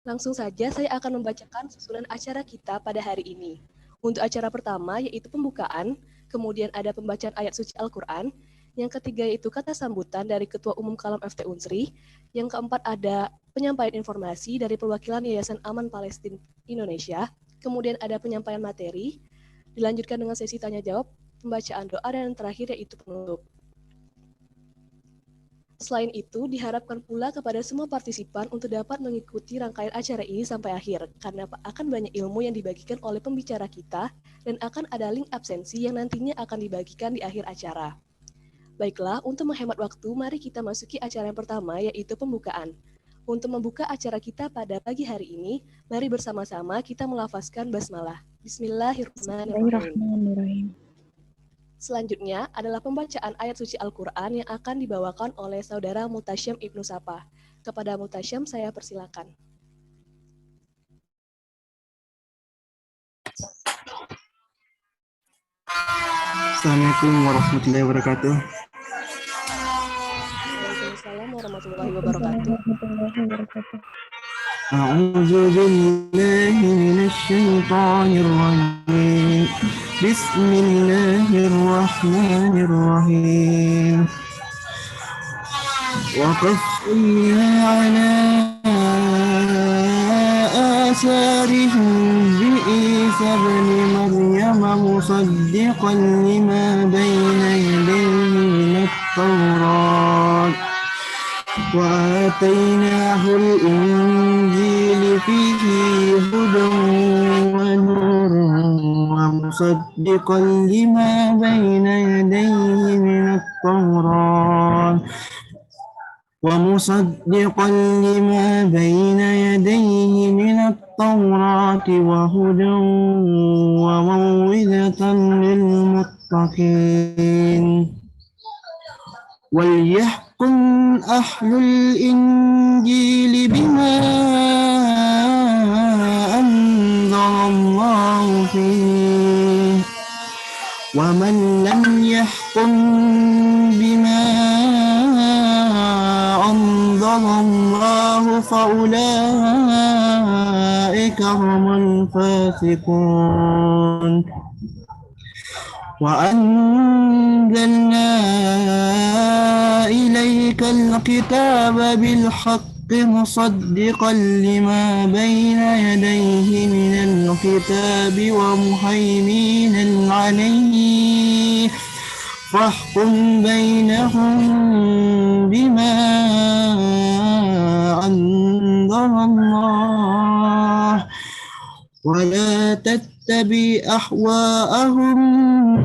Langsung saja saya akan membacakan susunan acara kita pada hari ini. Untuk acara pertama yaitu pembukaan, kemudian ada pembacaan ayat suci Al-Quran, yang ketiga yaitu kata sambutan dari Ketua Umum Kalam FT Unsri, yang keempat ada penyampaian informasi dari perwakilan Yayasan Aman Palestina Indonesia, kemudian ada penyampaian materi, dilanjutkan dengan sesi tanya jawab, pembacaan doa, dan terakhir yaitu penutup. Selain itu, diharapkan pula kepada semua partisipan untuk dapat mengikuti rangkaian acara ini sampai akhir, karena akan banyak ilmu yang dibagikan oleh pembicara kita, dan akan ada link absensi yang nantinya akan dibagikan di akhir acara. Baiklah, untuk menghemat waktu, mari kita masuki acara yang pertama, yaitu pembukaan. Untuk membuka acara kita pada pagi hari ini, mari bersama-sama kita melafazkan basmalah. Bismillahirrahmanirrahim. Bismillahirrahmanirrahim. Selanjutnya adalah pembacaan ayat suci Al-Quran yang akan dibawakan oleh Saudara Mutasyam Ibnu Sapa. Kepada Mutasyam, saya persilakan. Assalamualaikum warahmatullahi wabarakatuh. Waalaikumsalam warahmatullahi wabarakatuh. A'udzu billahi minasyaitonir rajim. Bismillahirrahmanirrahim. Wa qaffina 'ala آثارهم بعيسى ابن مريم مصدقا لما بين يديه من التوراة وآتيناه الإنجيل فيه هدى ونور ومصدقا لما بين يديه من التوراة وهدى وموعظة للمتقين وليحكم أهل الإنجيل بما أنزل الله فيه ومن لم يحكم بما أنزل الله فأولئك هم الفاسقون وأنزلنا إليك الكتاب بالحق مصدقا لما بين يديه من الكتاب ومهيمنا عليه فاحكم بينهم بما أنزل الله ولا تتبع أهواءهم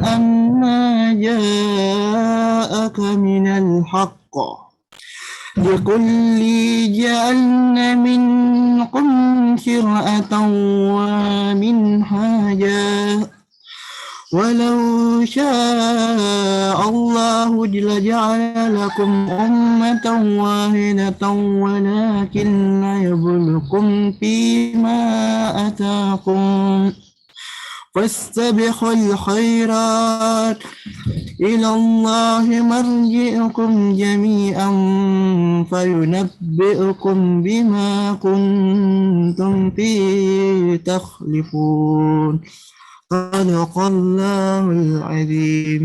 أما جاءك من الحق لكل جعلنا منكم شرعة ومنهاجا ولو شاء الله لجعل لكم أمة واحدة ولكن يبلوكم فيما آتاكم فاستبقوا الخيرات إلى الله مرجعكم جميعا فينبئكم بما كنتم فيه تختلفون صدق الله العظيم.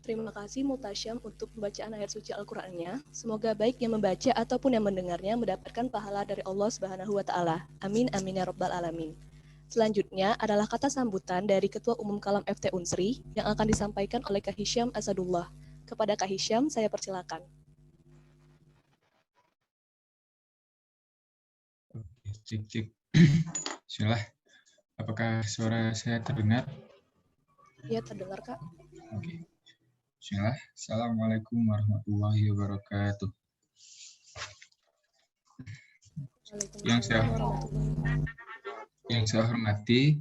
Terima kasih Mutasyam untuk pembacaan ayat suci Al-Qur'annya. Semoga baik yang membaca ataupun yang mendengarnya mendapatkan pahala dari Allah Subhanahu wa taala. Amin amin ya rabbal alamin. Selanjutnya adalah kata sambutan dari Ketua Umum Kalam FT Unsri yang akan disampaikan oleh Kak Hisyam Asadullah. Kepada Kak Hisyam, saya persilakan. Cik. Bismillah. Apakah suara saya terdengar? Ya, terdengar, Kak. Oke. Bismillah. Assalamualaikum warahmatullahi wabarakatuh. Yang saya hormati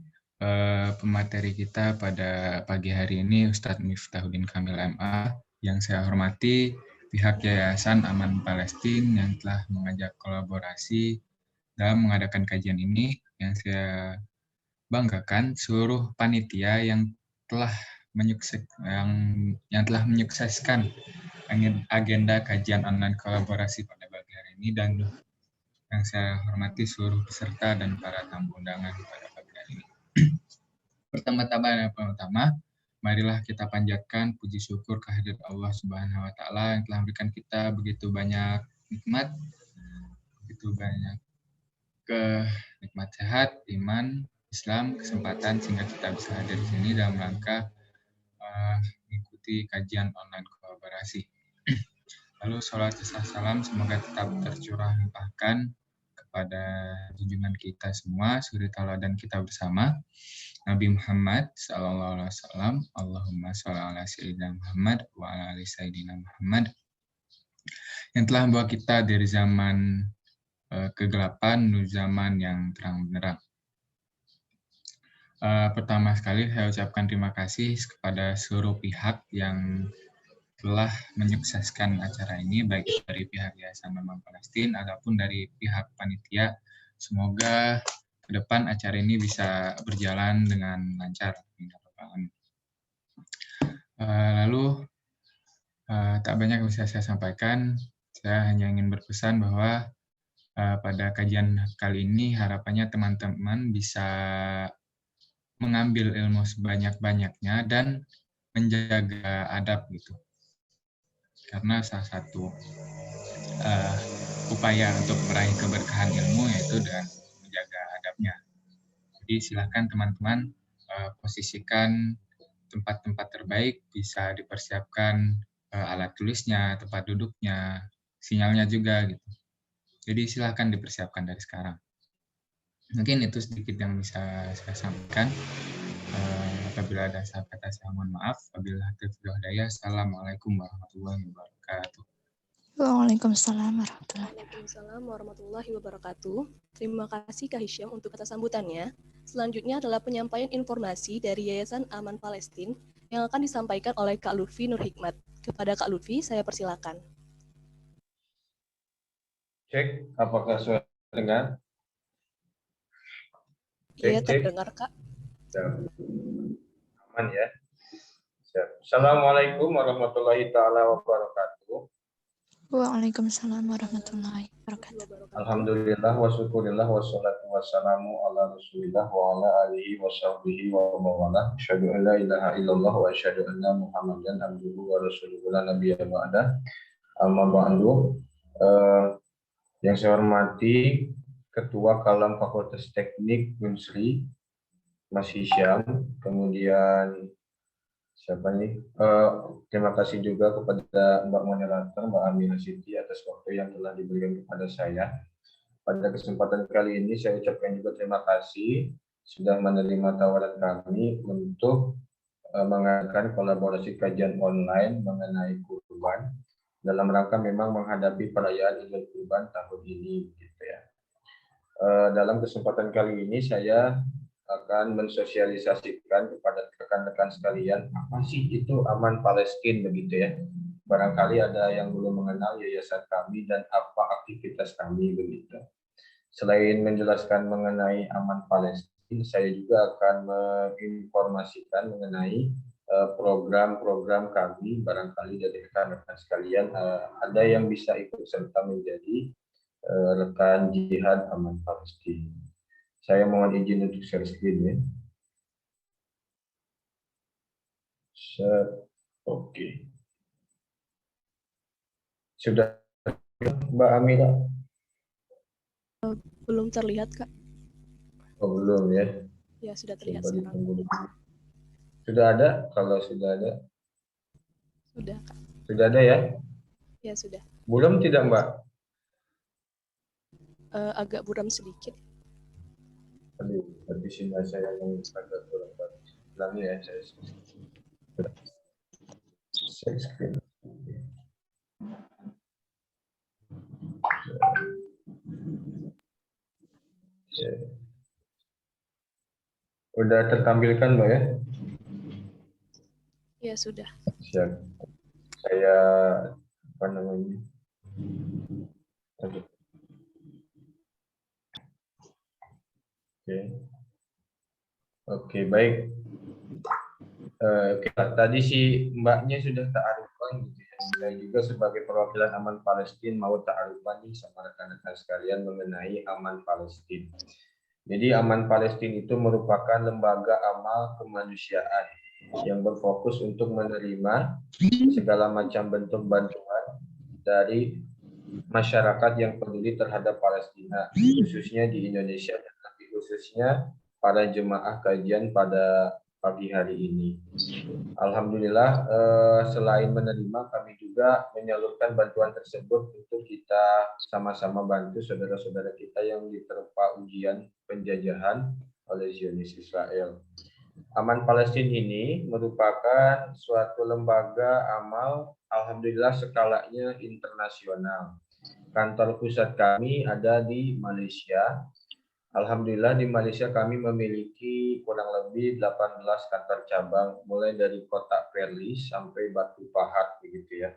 pemateri kita pada pagi hari ini Ustadz Miftahuddin Kamil MA. Yang saya hormati pihak Yayasan Aman Palestina yang telah mengajak kolaborasi dalam mengadakan kajian ini. Yang saya banggakan seluruh panitia yang telah menyukseskan agenda kajian online kolaborasi pada pagi hari ini, dan yang saya hormati seluruh peserta dan para tamu undangan pada pagi hari ini. Pertama-tama, marilah kita panjatkan puji syukur kehadirat Allah Subhanahu wa taala yang telah memberikan kita begitu banyak nikmat, begitu banyak nikmat sehat, iman, Islam, kesempatan sehingga kita bisa hadir di sini dalam rangka mengikuti kajian online kolaborasi. Lalu sholawat serta salam semoga tetap tercurah limpahkan kepada junjungan kita semua, suri tauladan kita bersama, Nabi Muhammad sallallahu alaihi wasallam. Allahumma sholli ala sayyidina Muhammad wa ala ali sayyidina Muhammad, yang telah membawa kita dari zaman kegelapan menuju zaman yang terang benderang. Pertama sekali saya ucapkan terima kasih kepada seluruh pihak yang telah menyukseskan acara ini, baik dari pihak Yayasan Mamang Palestina ataupun dari pihak panitia. Semoga ke depan acara ini bisa berjalan dengan lancar. Lalu tak banyak yang bisa saya sampaikan. Saya hanya ingin berpesan bahwa pada kajian kali ini harapannya teman-teman bisa mengambil ilmu sebanyak-banyaknya dan menjaga adab gitu. Karena salah satu upaya untuk meraih keberkahan ilmu yaitu dengan menjaga adabnya. Jadi silakan teman-teman posisikan tempat-tempat terbaik, bisa dipersiapkan alat tulisnya, tempat duduknya, sinyalnya juga gitu. Jadi silakan dipersiapkan dari sekarang. Mungkin itu sedikit yang bisa saya sampaikan. Apabila ada salah kata saya mohon maaf. Wabillahi taufiq wal hidayah. Assalamualaikum warahmatullahi wabarakatuh. Waalaikumsalam warahmatullahi wabarakatuh. Terima kasih Kak Hisham untuk kata sambutannya. Selanjutnya adalah penyampaian informasi dari Yayasan Aman Palestina yang akan disampaikan oleh Kak Lutfi Nur Hikmat. Kepada Kak Lutfi, saya persilakan. Cek, apakah suara dengar? Iya, terdengar Kak. Aman ya. Assalamualaikum warahmatullahi taala wabarakatuh. Waalaikumsalam warahmatullahi wabarakatuh. Alhamdulillah wa syukurillah wassalatu wassalamu ala rasulillah wa ala alihi wa sahbihi wa mawalah. Asyhadu an la ilaha illallah wa asyhadu anna Muhammadan abduhu wa rasuluhu la nabiyya ba'da. Amma ba'du. Yang saya hormati Ketua Kalam Fakultas Teknik Unsri Mas Hisham, kemudian siapa nih? Terima kasih juga kepada Mbak Moderator, Mbak Aminah Siti atas waktu yang telah diberikan kepada saya. Pada kesempatan kali ini saya ucapkan juga terima kasih sudah menerima tawaran kami untuk mengadakan kolaborasi kajian online mengenai kurban dalam rangka memang menghadapi perayaan Idul Kurban tahun ini, gitu ya. Dalam kesempatan kali ini saya akan mensosialisasikan kepada rekan-rekan sekalian apa sih itu Aman Palestina begitu ya. Barangkali ada yang belum mengenal yayasan kami dan apa aktivitas kami begitu. Selain menjelaskan mengenai Aman Palestina, saya juga akan menginformasikan mengenai program-program kami. Barangkali dari rekan-rekan sekalian ada yang bisa ikut serta menjadi rekan jihad Aman Palestina. Saya mohon izin untuk share screen ya. Oke. Sudah Mbak Amira? Belum terlihat Kak. Oh, belum ya. Ya, sudah terlihat Coba sekarang. ditunggu. Sudah ada? Kalau sudah ada. Sudah Kak. Sudah ada ya? Ya, sudah. Belum tidak Mbak? Agak buram sedikit. Aduh, di sini saya yang agak kurang bagus. Ulangi ya, saya screen. Udah tertampilkan Mbak ya? Ya, sudah. Siap. Saya apa namanya? Oke, baik. Tadi si Mbaknya sudah ta'arufkan gitu ya. Saya juga sebagai perwakilan Aman Palestina mau ta'arufan nih sama rekan-rekan sekalian mengenai Aman Palestina. Jadi Aman Palestina itu merupakan lembaga amal kemanusiaan yang berfokus untuk menerima segala macam bentuk bantuan dari masyarakat yang peduli terhadap Palestina, khususnya di Indonesia dan lebih khususnya para jemaah kajian pada pagi hari ini. Alhamdulillah, selain menerima, kami juga menyalurkan bantuan tersebut untuk kita sama-sama bantu saudara-saudara kita yang diterpa ujian penjajahan oleh Zionis Israel. Aman Palestina ini merupakan suatu lembaga amal, alhamdulillah skalanya internasional. Kantor pusat kami ada di Malaysia. Alhamdulillah di Malaysia kami memiliki kurang lebih 18 kantor cabang, mulai dari kota Perlis sampai Batu Pahat begitu ya.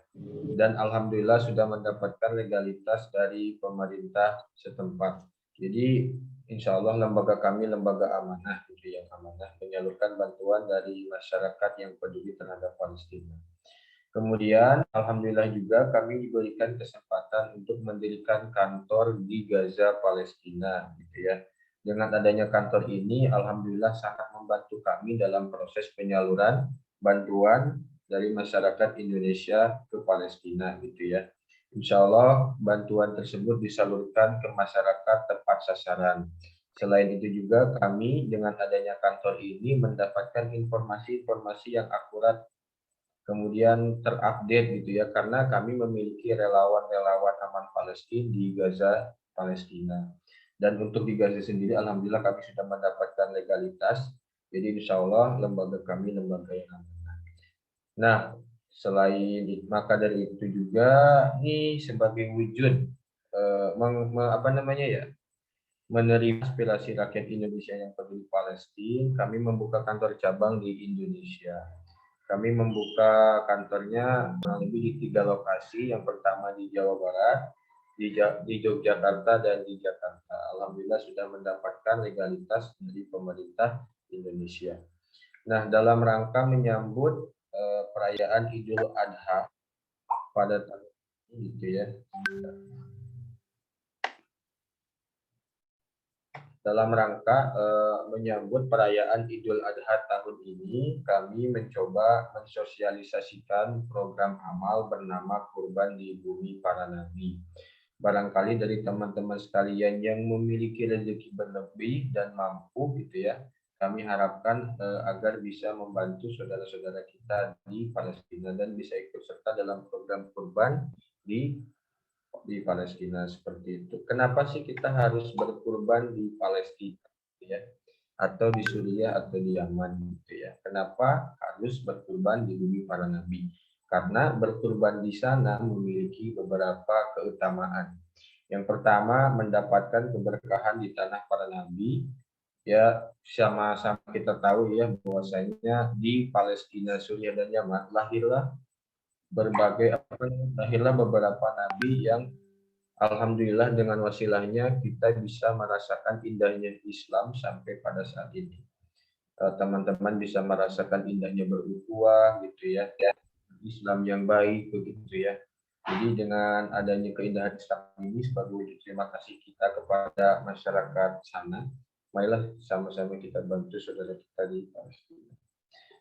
Dan alhamdulillah sudah mendapatkan legalitas dari pemerintah setempat. Jadi insya Allah lembaga kami lembaga amanah, gitu yang amanah, menyalurkan bantuan dari masyarakat yang peduli terhadap Palestina. Kemudian alhamdulillah juga kami diberikan kesempatan untuk mendirikan kantor di Gaza, Palestina, gitu ya. Dengan adanya kantor ini, alhamdulillah sangat membantu kami dalam proses penyaluran bantuan dari masyarakat Indonesia ke Palestina, gitu ya. Insya Allah bantuan tersebut disalurkan ke masyarakat tepat sasaran. Selain itu juga kami dengan adanya kantor ini mendapatkan informasi-informasi yang akurat, kemudian terupdate gitu ya, karena kami memiliki relawan-relawan Aman Palestina di Gaza, Palestina. Dan untuk di Gaza sendiri, alhamdulillah kami sudah mendapatkan legalitas. Jadi insya Allah lembaga kami lembaga yang amanah. Nah, selain maka dari itu juga ini sebagai wujud menerima aspirasi rakyat Indonesia yang peduli Palestina, kami membuka kantor cabang di Indonesia. Kami membuka kantornya kurang lebih di 3 lokasi. Yang pertama di Jawa Barat, di Yogyakarta, dan di Jakarta. Alhamdulillah sudah mendapatkan legalitas dari pemerintah Indonesia. Nah, dalam rangka menyambut perayaan Idul Adha pada tahun ini, gitu ya. Dalam rangka menyambut perayaan Idul Adha tahun ini, kami mencoba mensosialisasikan program amal bernama Kurban di Bumi Para Nabi. Barangkali dari teman-teman sekalian yang memiliki rezeki berlebih dan mampu, gitu ya, kami harapkan agar bisa membantu saudara-saudara kita di Palestina dan bisa ikut serta dalam program kurban di Palestina seperti itu. Kenapa sih kita harus berkurban di Palestina, gitu ya, atau di Suriah atau di Yaman, gitu ya? Kenapa harus berkurban di Bumi Para Nabi? Karena berkurban di sana memiliki beberapa keutamaan. Yang pertama, mendapatkan keberkahan di tanah para nabi. Ya, sama-sama kita tahu ya bahwasanya di Palestina, Suriah, dan Yaman lahirlah beberapa nabi yang alhamdulillah dengan wasilahnya kita bisa merasakan indahnya Islam sampai pada saat ini. Teman-teman bisa merasakan indahnya berukhuwah, gitu ya, Islam yang baik begitu ya. Jadi dengan adanya keindahan Islam ini sebagai wujud terima kasih kita kepada masyarakat sana, marilah sama-sama kita bantu saudara kita di Palestina.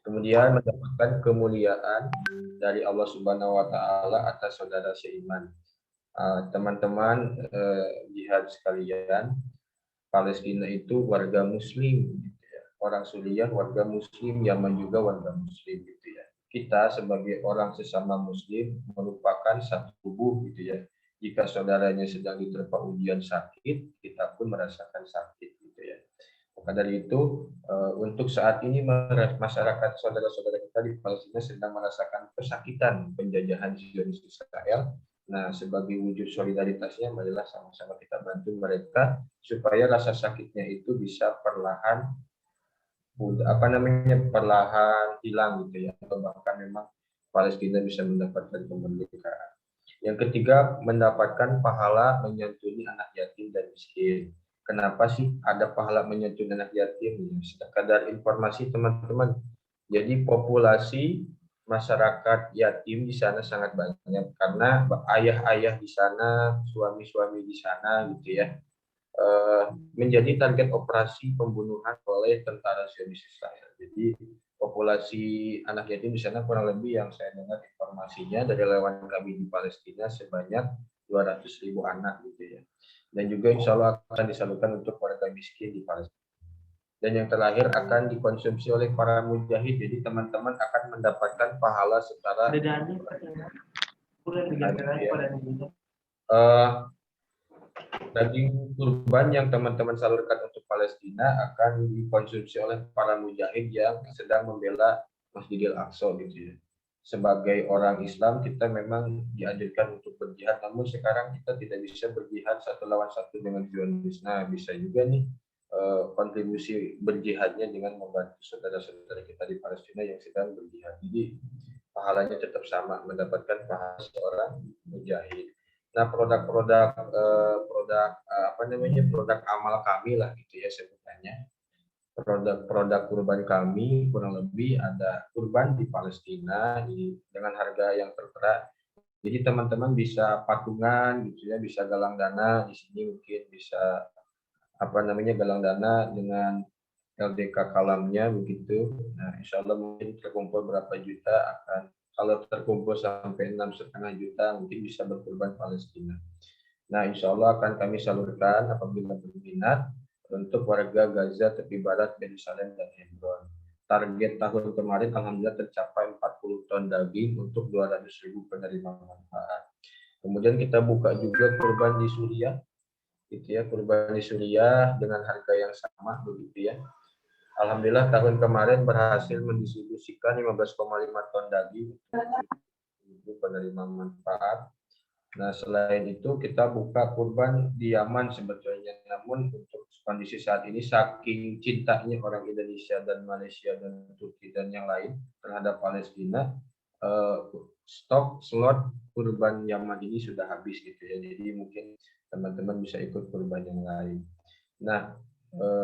Kemudian mendapatkan kemuliaan dari Allah Subhanahu wa taala atas saudara seiman. Teman-teman jihad sekalian, Palestina itu warga muslim, gitu ya. Orang Suriah warga muslim, Yaman juga warga muslim, gitu ya. Kita sebagai orang sesama muslim merupakan satu tubuh, gitu ya. Jika saudaranya sedang diterpa ujian sakit, kita pun merasakan sakit, gitu ya. Maka dari itu, untuk saat ini masyarakat saudara-saudara kita di Palestina sedang merasakan kesakitan penjajahan Zionis Israel. Nah, sebagai wujud solidaritasnya, marilah sama-sama kita bantu mereka supaya rasa sakitnya itu bisa perlahan hilang, gitu ya, atau bahkan memang Palestina bisa mendapatkan kemerdekaan. Yang ketiga, mendapatkan pahala menyantuni anak yatim dan miskin. Kenapa sih ada pahala menyantuni anak yatim? Sekadar informasi teman-teman. Jadi populasi masyarakat yatim di sana sangat banyak karena ayah-ayah di sana, suami-suami di sana gitu ya, menjadi target operasi pembunuhan oleh tentara Zionis Israel. Jadi populasi anak yatim di sana kurang lebih yang saya dengar informasinya dari relawan kami di Palestina sebanyak 200.000 anak gitu ya. Dan juga insya Allah akan disalurkan untuk warga miskin di Palestina. Dan yang terakhir akan dikonsumsi oleh para mujahid. Jadi teman-teman akan mendapatkan pahala secara daging kurban yang teman-teman salurkan untuk Palestina akan dikonsumsi oleh para mujahid yang sedang membela Masjidil Aqsa gitu ya. Sebagai orang Islam kita memang dianjurkan untuk berjihad, namun sekarang kita tidak bisa berjihad satu lawan satu dengan Zionis. Nah, bisa juga nih kontribusi berjihadnya dengan membantu saudara-saudara kita di Palestina yang sedang berjihad. Jadi pahalanya tetap sama, mendapatkan pahala seorang mujahid. Nah, produk produk amal kami lah gitu ya sebutannya. Produk kurban kami kurang lebih ada kurban di Palestina dengan harga yang tertera. Jadi teman-teman bisa patungan gitu ya, bisa galang dana di sini, mungkin bisa galang dana dengan LDK kalamnya begitu. Nah, insya Allah mungkin terkumpul berapa juta akan, kalau terkumpul sampai 6,5 juta mungkin bisa berkurban Palestina. Nah, insya Allah akan kami salurkan apabila berminat untuk warga Gaza, tepi barat, Yerusalem, dan Hebron. Target tahun kemarin alhamdulillah tercapai 40 ton daging untuk 200.000 penerima manfaat. Kemudian kita buka juga kurban di Suriah, gitu ya, kurban di Suriah dengan harga yang sama begitu ya. Alhamdulillah tahun kemarin berhasil mendistribusikan 15,5 ton daging untuk penerima manfaat. Nah, selain itu kita buka kurban di Yaman sebetulnya, namun untuk kondisi saat ini saking cintanya orang Indonesia dan Malaysia dan Turki dan yang lain terhadap Palestina, stok slot kurban Yaman ini sudah habis gitu ya. Jadi mungkin teman-teman bisa ikut kurban yang lain. Nah,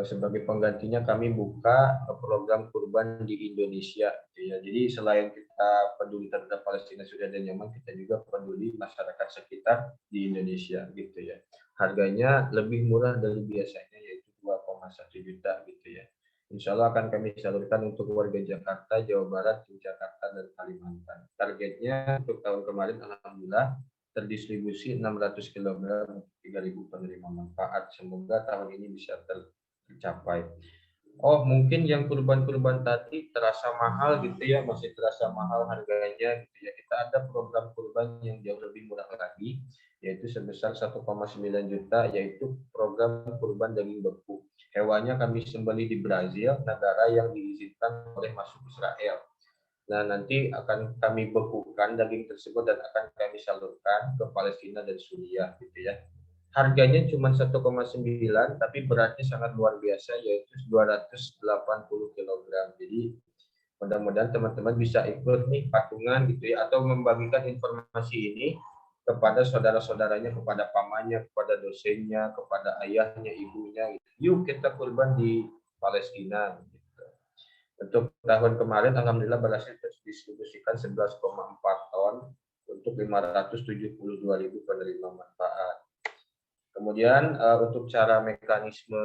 sebagai penggantinya kami buka program kurban di Indonesia gitu ya. Jadi selain kita peduli terhadap Palestina, Suriah, dan Yaman, kita juga peduli masyarakat sekitar di Indonesia gitu ya. Harganya lebih murah dari biasanya, yaitu 2,1 juta gitu ya. Insya Allah akan kami salurkan untuk warga Jakarta, Jawa Barat, Jakarta, dan Kalimantan. Targetnya untuk tahun kemarin alhamdulillah terdistribusi 600 kg untuk 3.000 penerima manfaat. Semoga tahun ini bisa tercapai. Oh, mungkin yang kurban-kurban tadi terasa mahal gitu ya, masih terasa mahal harganya gitu ya. Kita ada program kurban yang jauh lebih murah lagi, yaitu sebesar 1,9 juta, yaitu program kurban daging beku. Hewannya kami sembelih di Brazil, negara yang diizinkan oleh masuk Israel. Nah, nanti akan kami bekukan daging tersebut dan akan kami salurkan ke Palestina dan Suriah gitu ya. Harganya cuma 1,9, tapi beratnya sangat luar biasa, yaitu 280 kg. Jadi mudah-mudahan teman-teman bisa ikut nih patungan gitu ya, atau membagikan informasi ini kepada saudara-saudaranya, kepada pamannya, kepada dosennya, kepada ayahnya, ibunya. Gitu. Yuk kita kurban di Palestina. Gitu. Untuk tahun kemarin alhamdulillah berhasil terdistribusikan 11,4 ton untuk 572.000 penerima manfaat. Kemudian untuk cara mekanisme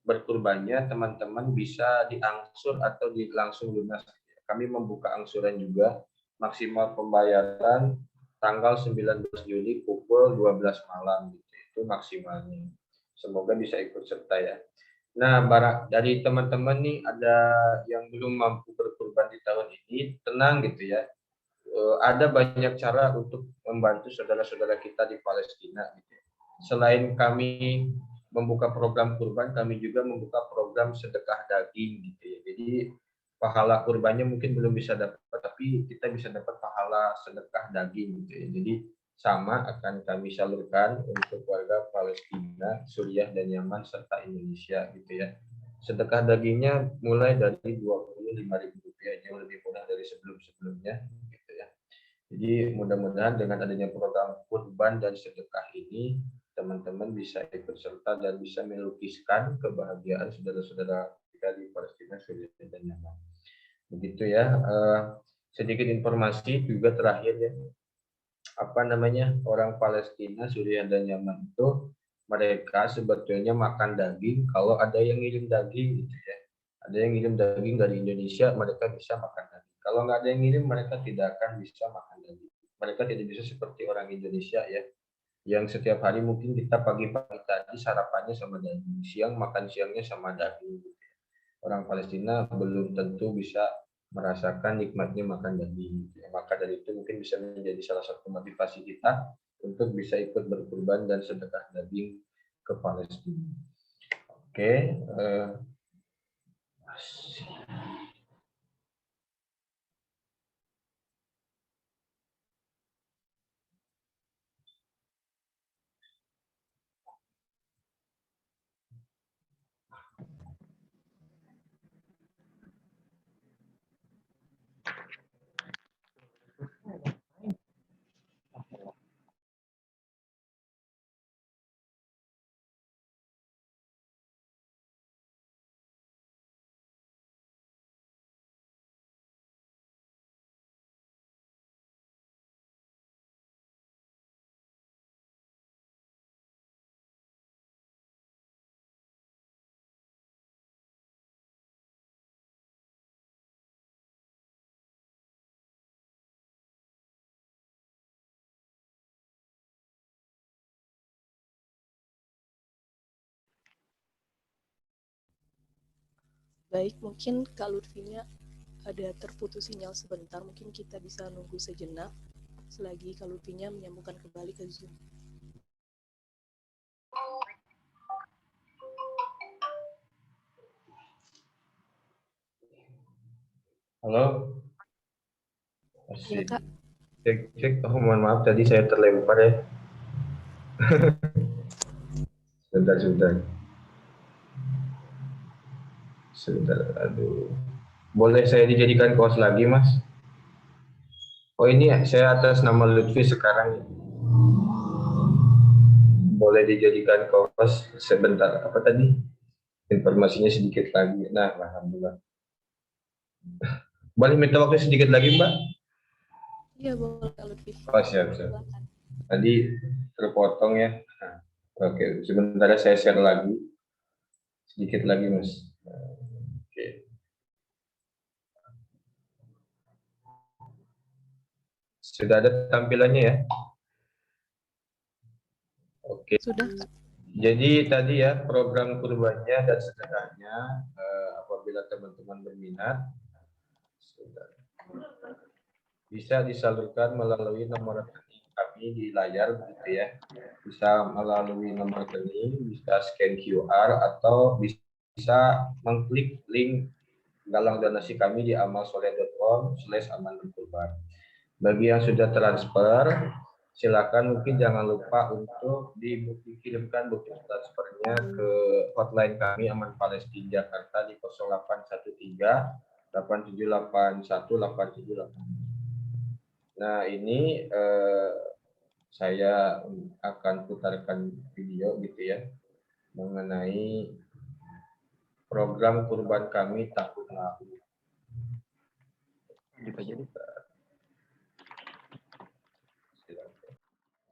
berkurbannya, teman-teman bisa diangsur atau langsung lunas. Kami membuka angsuran juga, maksimal pembayaran tanggal 19 Juli pukul 12 malam gitu. Itu maksimalnya. Semoga bisa ikut serta ya. Nah, dari teman-teman nih ada yang belum mampu berkurban di tahun ini, tenang gitu ya. Ada banyak cara untuk membantu saudara-saudara kita di Palestina. Gitu. Selain kami membuka program kurban, kami juga membuka program sedekah daging. Gitu ya. Jadi pahala kurbannya mungkin belum bisa dapat, tapi kita bisa dapat pahala sedekah daging. Gitu ya. Jadi sama akan kami salurkan untuk warga Palestina, Suriah, dan Yaman, serta Indonesia. Gitu ya. Sedekah dagingnya mulai dari Rp25.000, jauh lebih murah dari sebelum-sebelumnya. Jadi mudah-mudahan dengan adanya program kurban dan sedekah ini, teman-teman bisa ikut serta dan bisa melukiskan kebahagiaan saudara-saudara kita di Palestina, Suriah, dan Yaman. Begitu ya. Sedikit informasi juga terakhir ya. Orang Palestina, Suriah dan Yaman itu mereka sebetulnya makan daging kalau ada yang ngirim daging gitu ya. Ada yang ngirim daging dari Indonesia, mereka bisa makan daging. Kalau nggak ada yang ngirim, mereka tidak akan bisa makan daging. Mereka tidak bisa seperti orang Indonesia ya, yang setiap hari mungkin kita pagi-pagi tadi sarapannya sama daging, siang makan siangnya sama daging. Orang Palestina belum tentu bisa merasakan nikmatnya makan daging. Maka dari itu mungkin bisa menjadi salah satu motivasi kita untuk bisa ikut berkurban dan sedekah daging ke Palestina. Oke, Baik, mungkin Kak Lutfinya ada terputus sinyal sebentar, mungkin kita bisa nunggu sejenak selagi Kak Lutfinya menyambungkan kembali ke Zoom. halo. Ya Kak, Cek. Oh, mohon maaf tadi saya terlempar ya. Sebentar. Aduh. Boleh saya dijadikan host lagi, Mas? Oh, ini saya atas nama Lutfi sekarang. Boleh dijadikan host sebentar. Apa tadi? Informasinya sedikit lagi. Nah, alhamdulillah. Boleh minta waktu sedikit lagi, Mbak? iya boleh Kak Lutfi. Oh, siap. Silakan. Tadi terpotong ya. Nah, oke, sebentar saya share lagi. Sedikit lagi, Mas. Oke. Sudah ada tampilannya ya? Oke. Sudah Kak. Jadi tadi ya program kurbannya dan sedekahnya, apabila teman-teman berminat bisa disalurkan melalui nomor rekening kami di layar begitu ya. Bisa melalui nomor rekening, bisa scan QR atau bisa mengklik link galang donasi kami di amalsoleh.com/amanberkurban. Bagi yang sudah transfer, silakan mungkin jangan lupa untuk dikirimkan bukti transfernya ke hotline kami Aman Palestina Jakarta di 0813 8781 878. Nah, ini saya akan putarkan video gitu ya mengenai program kurban kami tahun lalu.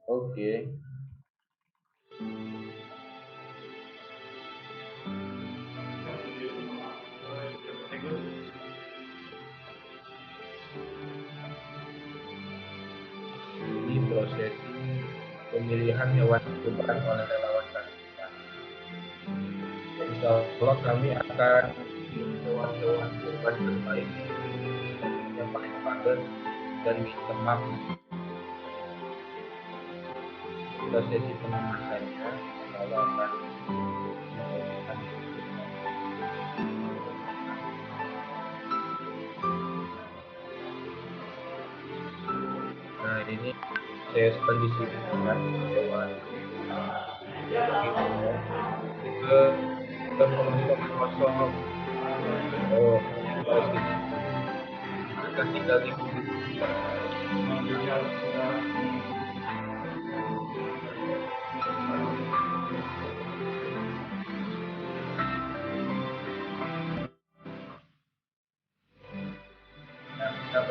Oke. Ini prosesi pemilihan hewan kurban oleh relawan kami. Insya Allah kami akan hewan-hewan kurban terbaik yang paling padat dan bersemak. Prosesi pengemasannya kalau akan nah ini saya kondisikan hewan ke kosong oh pasti akan tinggal di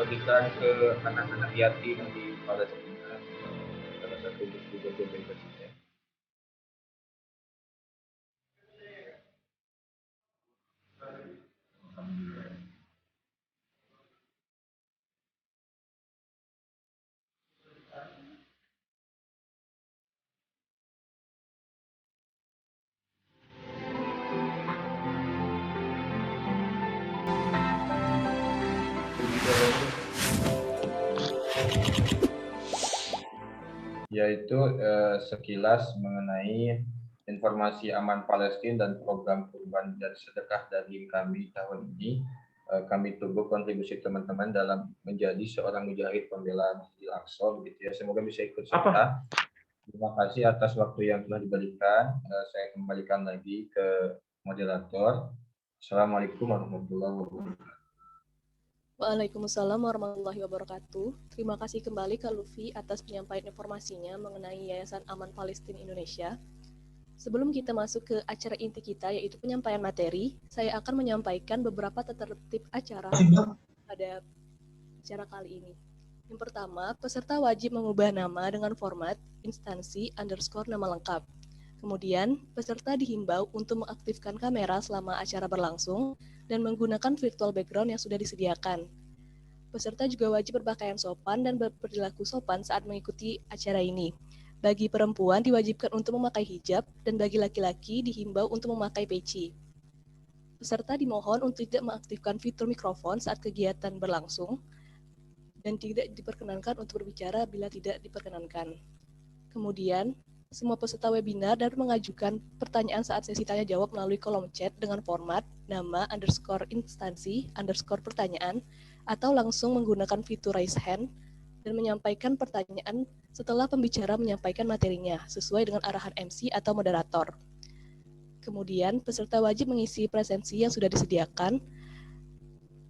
dibagikan ke anak-anak yatim di Palestina, salah satu bukti bersihnya. Yaitu sekilas mengenai informasi Aman Palestina dan program kurban dan sedekah dari kami tahun ini. Kami tunggu kontribusi teman-teman dalam menjadi seorang mujahid pembela Masjidil Aqsa, gitu ya. Semoga bisa ikut serta. Terima kasih atas waktu yang telah diberikan. Saya kembalikan lagi ke moderator. Assalamualaikum warahmatullahi wabarakatuh. Waalaikumsalam warahmatullahi wabarakatuh. Terima kasih kembali Kak Luffy atas penyampaian informasinya mengenai Yayasan Aman Palestina Indonesia. Sebelum kita masuk ke acara inti kita, yaitu penyampaian materi, saya akan menyampaikan beberapa tata tertib acara pada acara kali ini. Yang pertama, peserta wajib mengubah nama dengan format instansi _ nama lengkap. Kemudian, peserta dihimbau untuk mengaktifkan kamera selama acara berlangsung dan menggunakan virtual background yang sudah disediakan. Peserta juga wajib berpakaian sopan dan berperilaku sopan saat mengikuti acara ini. Bagi perempuan diwajibkan untuk memakai hijab dan bagi laki-laki dihimbau untuk memakai peci. Peserta dimohon untuk tidak mengaktifkan fitur mikrofon saat kegiatan berlangsung dan tidak diperkenankan untuk berbicara bila tidak diperkenankan. Kemudian, semua peserta webinar dapat mengajukan pertanyaan saat sesi tanya jawab melalui kolom chat dengan format nama _instansi _pertanyaan atau langsung menggunakan fitur raise hand dan menyampaikan pertanyaan setelah pembicara menyampaikan materinya sesuai dengan arahan MC atau moderator. Kemudian, peserta wajib mengisi presensi yang sudah disediakan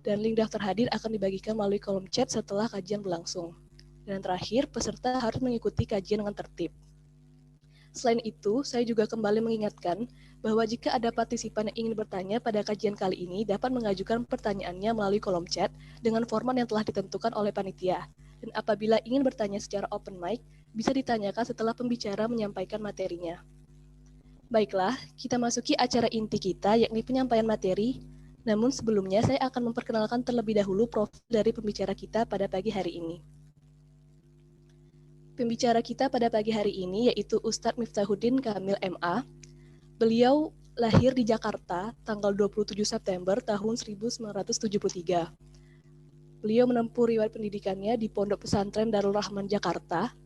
dan link daftar hadir akan dibagikan melalui kolom chat setelah kajian berlangsung. Dan terakhir, peserta harus mengikuti kajian dengan tertib. Selain itu, saya juga kembali mengingatkan bahwa jika ada partisipan yang ingin bertanya pada kajian kali ini dapat mengajukan pertanyaannya melalui kolom chat dengan format yang telah ditentukan oleh panitia. Dan apabila ingin bertanya secara open mic, bisa ditanyakan setelah pembicara menyampaikan materinya. Baiklah, kita masuki acara inti kita, yakni penyampaian materi. Namun sebelumnya, saya akan memperkenalkan terlebih dahulu profil dari pembicara kita pada pagi hari ini. Pembicara kita pada pagi hari ini yaitu Ustadz Miftahuddin Kamil MA. Beliau lahir di Jakarta tanggal 27 September tahun 1973. Beliau menempuh riwayat pendidikannya di Pondok Pesantren Darul Rahman Jakarta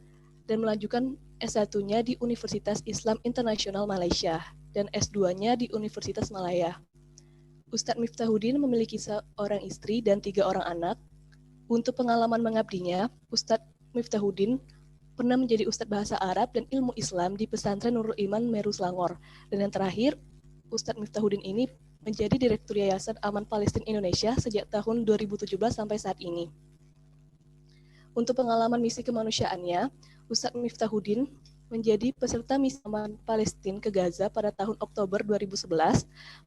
dan melanjutkan S1-nya di Universitas Islam Internasional Malaysia dan S2-nya di Universitas Malaya. Ustadz Miftahuddin memiliki seorang istri dan 3 orang anak. Untuk pengalaman mengabdinya, Ustadz Miftahuddin pernah menjadi Ustadz Bahasa Arab dan Ilmu Islam di Pesantren Nurul Iman Meru Selangor. Dan yang terakhir, Ustadz Miftahuddin ini menjadi Direktur Yayasan Aman Palestina Indonesia sejak tahun 2017 sampai saat ini. Untuk pengalaman misi kemanusiaannya, Ustadz Miftahuddin menjadi peserta misi Aman Palestina ke Gaza pada tahun Oktober 2011,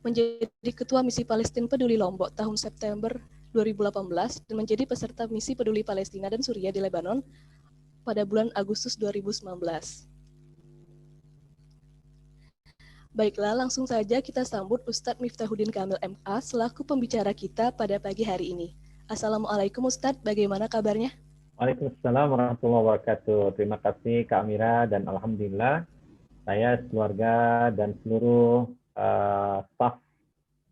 menjadi Ketua Misi Palestina Peduli Lombok tahun September 2018, dan menjadi peserta misi Peduli Palestina dan Suriah di Lebanon pada bulan Agustus 2019. Baiklah, langsung saja kita sambut Ustadz Miftahuddin Kamil MA selaku pembicara kita pada pagi hari ini. Assalamualaikum Ustadz, bagaimana kabarnya? Waalaikumsalam warahmatullahi wabarakatuh. Terima kasih Kak Amira dan Alhamdulillah saya, keluarga dan seluruh staf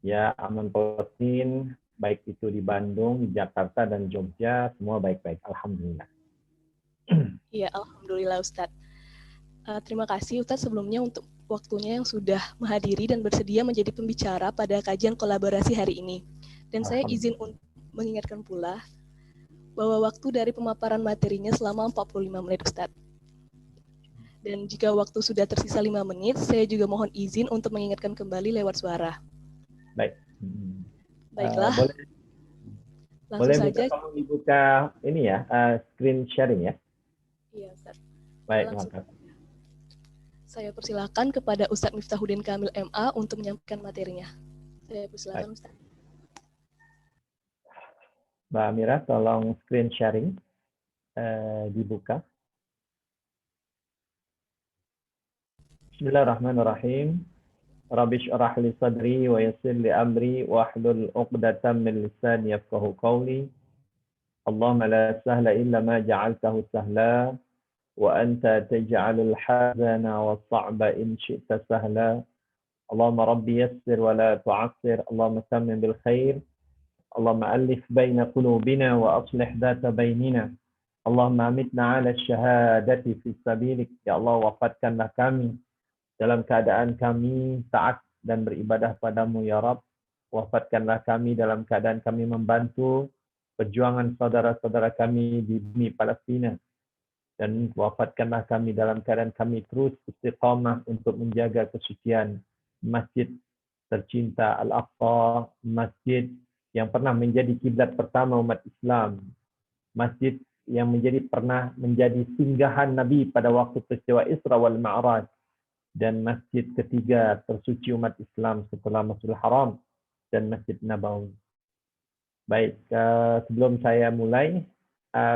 ya Aman Palestina, baik itu di Bandung, di Jakarta dan Jogja, semua baik-baik. Alhamdulillah. Iya, Alhamdulillah Ustadz. Terima kasih Ustadz sebelumnya untuk waktunya yang sudah menghadiri dan bersedia menjadi pembicara pada kajian kolaborasi hari ini. Dan saya izin untuk mengingatkan pula bahwa waktu dari pemaparan materinya selama 45 menit Ustadz. Dan jika waktu sudah tersisa 5 menit, saya juga mohon izin untuk mengingatkan kembali lewat suara. Baik. Baiklah. Boleh saja. Tolong dibuka ini ya, screen sharing ya. Iya Ustadz. Baik, makasih. Saya persilakan kepada Ustadz Miftahuddin Kamil MA untuk menyampaikan materinya. Saya persilakan Ustadz. Mbak Amira, tolong screen sharing dibuka. Bismillahirrahmanirrahim. Rabbi shrah li sadri wa yassir li amri wa hlul 'uqdatam min lisani yafqahu qawli. Allahumma la sahla illa ma ja'altahu sahla wa anta taj'alul hazana was-sa'ba in syi'ta sahla. Allahumma rabbi yassir wa la tu'assir. Allahumma tammin bil khair. Allahumma alif baina qulubina wa aslih dhata bainina. Allahumma amitna 'ala syahadati fi sabilik. Ya Allah, wafatkanlah kami dalam keadaan kami taat dan beribadah padamu ya Rabb. Wafatkanlah kami dalam keadaan kami membantu perjuangan saudara-saudara kami di bumi Palestina. Dan wafatkanlah kami dalam keadaan kami terus istiqamah untuk menjaga kesucian masjid tercinta Al-Aqsa, masjid yang pernah menjadi kiblat pertama umat Islam, masjid yang pernah menjadi singgahan Nabi pada waktu peristiwa Isra wal Mi'raj, dan masjid ketiga tersuci umat Islam setelah Masjidil Haram dan Masjid Nabawi. Baik, sebelum saya mulai,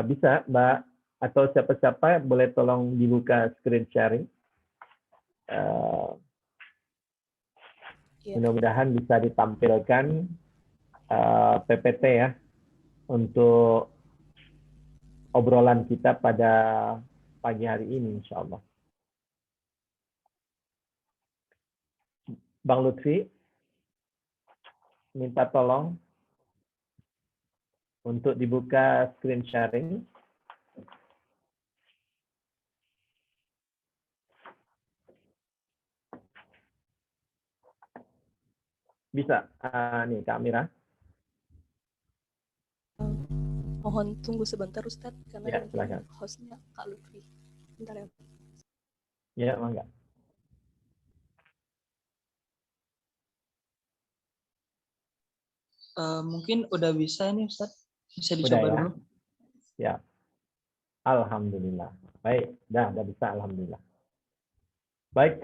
bisa Mbak atau siapa-siapa boleh tolong dibuka screen sharing. Mudah-mudahan bisa ditampilkan PPT ya untuk obrolan kita pada pagi hari ini insya Allah. Bang Lutfi, minta tolong untuk dibuka screen sharing. Bisa, nih Kak Amira. Mohon tunggu sebentar Ustadz, karena Ya, silakan. hostnya Kak Lutfi. Bentar ya. Ya, mangga. Mungkin udah bisa nih Ustadz, bisa Udah dicoba ya? dulu. Ya, alhamdulillah. Baik, udah bisa alhamdulillah. Baik,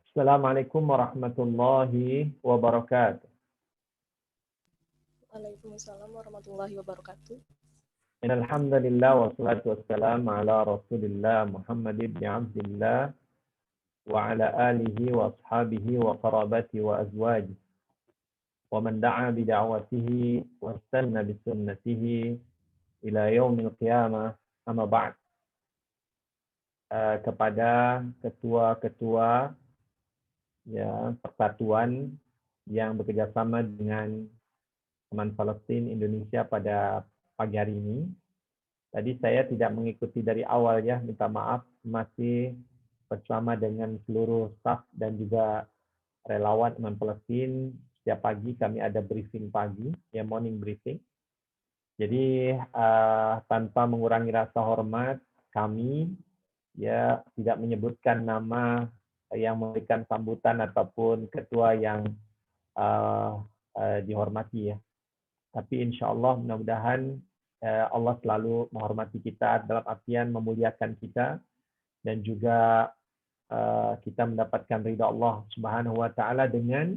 assalamualaikum warahmatullahi wabarakatuh. Waalaikumsalam warahmatullahi wabarakatuh. Alhamdulillah wassalatu wassalamu ala Rasulillah Muhammad ibn Abdullah wa ala alihi wa ashabihi wa qarabati wa azwaji wa man da'a bi da'watihi wa istanna bi sunnatihi ila yaumil qiyamah, amma ba'd. Kepada ketua-ketua ya persatuan yang bekerjasama dengan teman Palestina Indonesia pada pagi hari ini. Tadi saya tidak mengikuti dari awal ya, minta maaf, masih bersama dengan seluruh staf dan juga relawan teman Palestina. Setiap pagi kami ada briefing pagi, ya morning briefing. Jadi tanpa mengurangi rasa hormat kami, ya tidak menyebutkan nama yang memberikan sambutan ataupun ketua yang dihormati ya. Tapi insya Allah mudah-mudahan Allah selalu menghormati kita dalam artian memuliakan kita dan juga kita mendapatkan ridha Allah Subhanahu wa taala dengan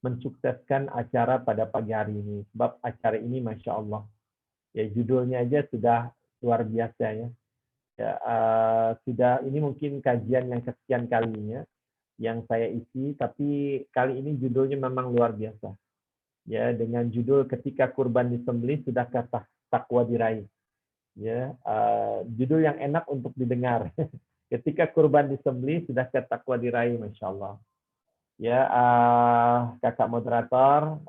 mensukseskan acara pada pagi hari ini. Sebab acara ini Masya Allah, ya judulnya aja sudah luar biasa ya. Sudah ini mungkin kajian yang kesekian kalinya yang saya isi, tapi kali ini judulnya memang luar biasa. Ya, dengan judul ketika kurban disembelih sudahkah takwa diraih. Ya, judul yang enak untuk didengar. Ketika kurban disembelih sudahkah takwa diraih, Masya Allah. Ya, kakak moderator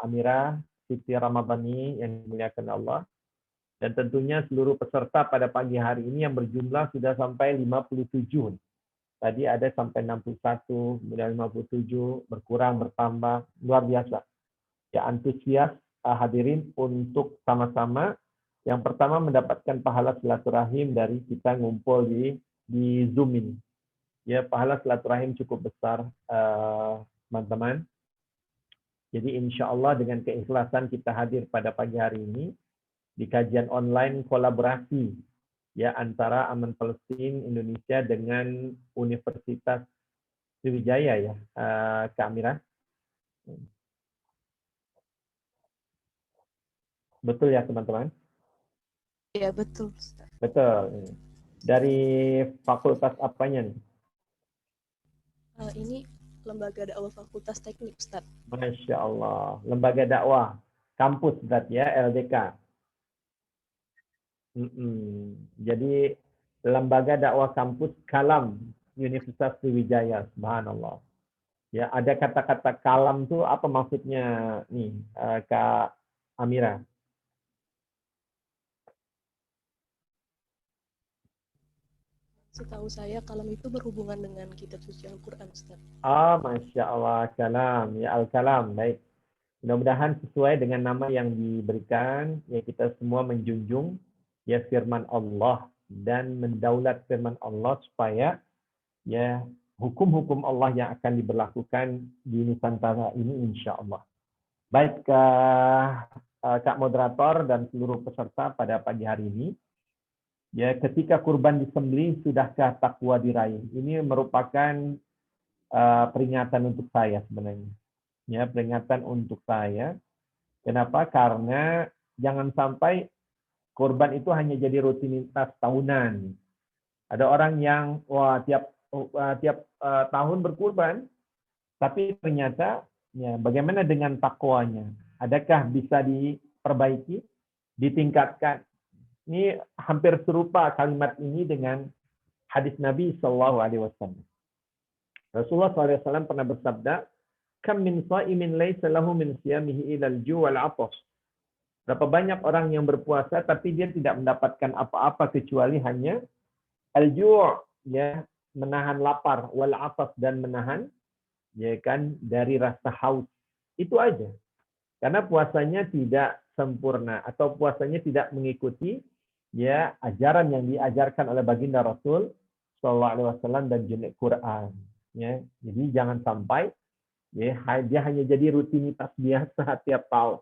Amira Siti Ramadhani yang dimuliakan Allah, dan tentunya seluruh peserta pada pagi hari ini yang berjumlah sudah sampai 57. Tadi ada sampai 61, kemudian 57, berkurang, bertambah, luar biasa. Ya, antusias hadirin untuk sama-sama yang pertama mendapatkan pahala silaturahim dari kita ngumpul di Zoom ini. Ya, pahala silaturahim cukup besar, teman-teman. Jadi insya Allah dengan keikhlasan kita hadir pada pagi hari ini di kajian online kolaborasi ya antara Aman Palestina Indonesia dengan Universitas Sriwijaya ya, Kak Amira. Betul ya teman-teman? Ya, betul, Ustaz. Betul. Dari fakultas apanya nih? Ini Lembaga Dakwah Fakultas Teknik, Ustaz. Masya Allah. Lembaga dakwah. Kampus berarti ya, LDK. Jadi Lembaga Dakwah Kampus Kalam Universitas Sriwijaya. Subhanallah. Ya, ada kata-kata kalam tuh apa maksudnya nih, Kak Amira? Setahu saya kalam itu berhubungan dengan kitab suci Al-Quran, Ustaz. Masya Allah, kalam. Ya, al-kalam. Baik. Mudah-mudahan sesuai dengan nama yang diberikan, ya kita semua menjunjung ya firman Allah dan mendaulat firman Allah supaya ya hukum-hukum Allah yang akan diberlakukan di Nusantara ini insya Allah. Baik, Kak Moderator dan seluruh peserta pada pagi hari ini, ya ketika kurban disembelih sudahkah takwa diraih? Ini merupakan peringatan untuk saya sebenarnya. Ya, peringatan untuk saya. Kenapa? Karena jangan sampai kurban itu hanya jadi rutinitas tahunan. Ada orang yang tiap tahun berkurban, tapi ternyata ya bagaimana dengan takwanya? Adakah bisa diperbaiki, ditingkatkan? Ini hampir serupa kalimat ini dengan hadis Nabi SAW. Rasulullah SAW pernah bersabda, "Kam min sha'imin laysa lahu min siyamihi ila al-ju' wal 'atash." Berapa banyak orang yang berpuasa tapi dia tidak mendapatkan apa-apa kecuali hanya al-ju', ya, menahan lapar, wal 'atash, dan menahan ya kan dari rasa haus. Itu aja. Karena puasanya tidak sempurna atau puasanya tidak mengikuti ya ajaran yang diajarkan oleh baginda Rasul sallallahu alaihi wasallam dan jenis Quran, ya. Jadi jangan sampai ya dia hanya jadi rutinitas biasa tiap tahun.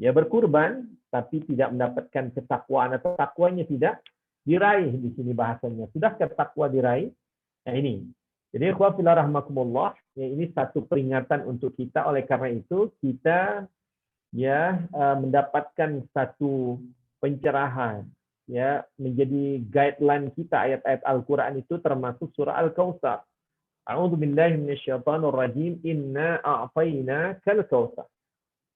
Ya berkurban tapi tidak mendapatkan ketakwaan atau takwanya tidak diraih di sini bahasanya. Sudahkah takwa diraih? Nah ini. Jadi ikhwah fillah rahmakumullah, ya ini satu peringatan untuk kita. Oleh karena itu kita ya mendapatkan satu pencerahan, ya menjadi guideline kita ayat-ayat Al-Qur'an itu termasuk surah Al-Kautsar. A'udzu billahi minasyaitonir rajim. Inna a'tainakal kautsar.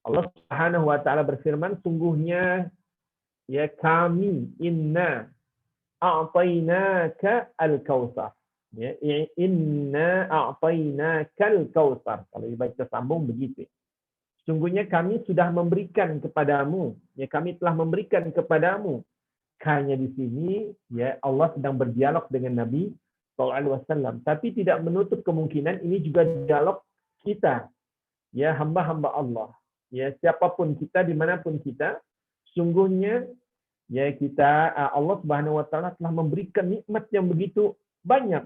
Allah Subhanahu wa taala berfirman, sungguhnya ya kami inna a'tainaka al-kautsar. Ya, inna a'tainakal kautsar. Kalau dibaca sambung begitu. Sungguhnya kami sudah memberikan kepadamu, ya kami telah memberikan kepadamu. Hanya di sini ya Allah sedang berdialog dengan Nabi SAW, tapi tidak menutup kemungkinan ini juga dialog kita, ya hamba-hamba Allah, ya siapapun kita, dimanapun kita, sungguhnya ya kita Allah Subhanahu Wa Taala telah memberikan nikmat yang begitu banyak,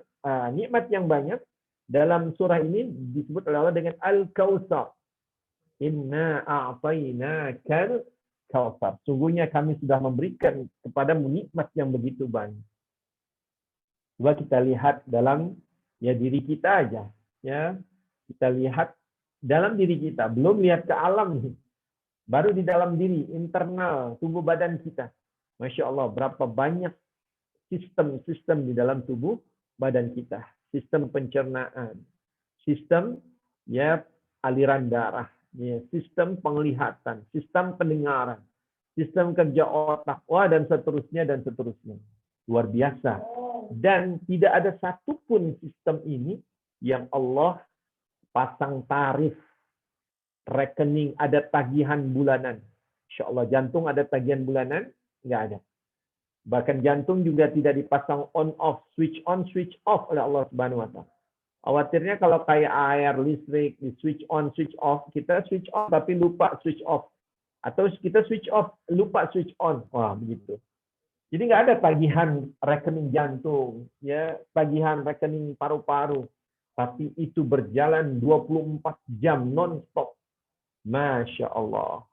nikmat yang banyak. Dalam surah ini disebut oleh Allah dengan Al-Kautsar. Inna a'tainakal kautsar. Sungguhnya kami sudah memberikan kepadamu nikmat yang begitu banyak. Coba kita lihat dalam ya diri kita aja, ya. Kita lihat dalam diri kita, belum lihat ke alam nih. Baru di dalam diri, internal tubuh badan kita. Masya Allah, berapa banyak sistem-sistem di dalam tubuh badan kita. Sistem pencernaan, sistem ya aliran darah, ya, sistem penglihatan, sistem pendengaran, sistem kerja otak, dan seterusnya dan seterusnya. Luar biasa. Dan tidak ada satupun sistem ini yang Allah pasang tarif, rekening, ada tagihan bulanan. Insya Allah jantung ada tagihan bulanan? Nggak ada. Bahkan jantung juga tidak dipasang on-off, switch on, switch off oleh Allah Subhanahu Wa Taala. Khawatirnya kalau kayak air, listrik, di switch on, switch off, kita switch on tapi lupa switch off. Atau kita switch off, lupa switch on. Wah, begitu. Jadi nggak ada tagihan rekening jantung, ya, tagihan rekening paru-paru. Tapi itu berjalan 24 jam non-stop. Masya Allah.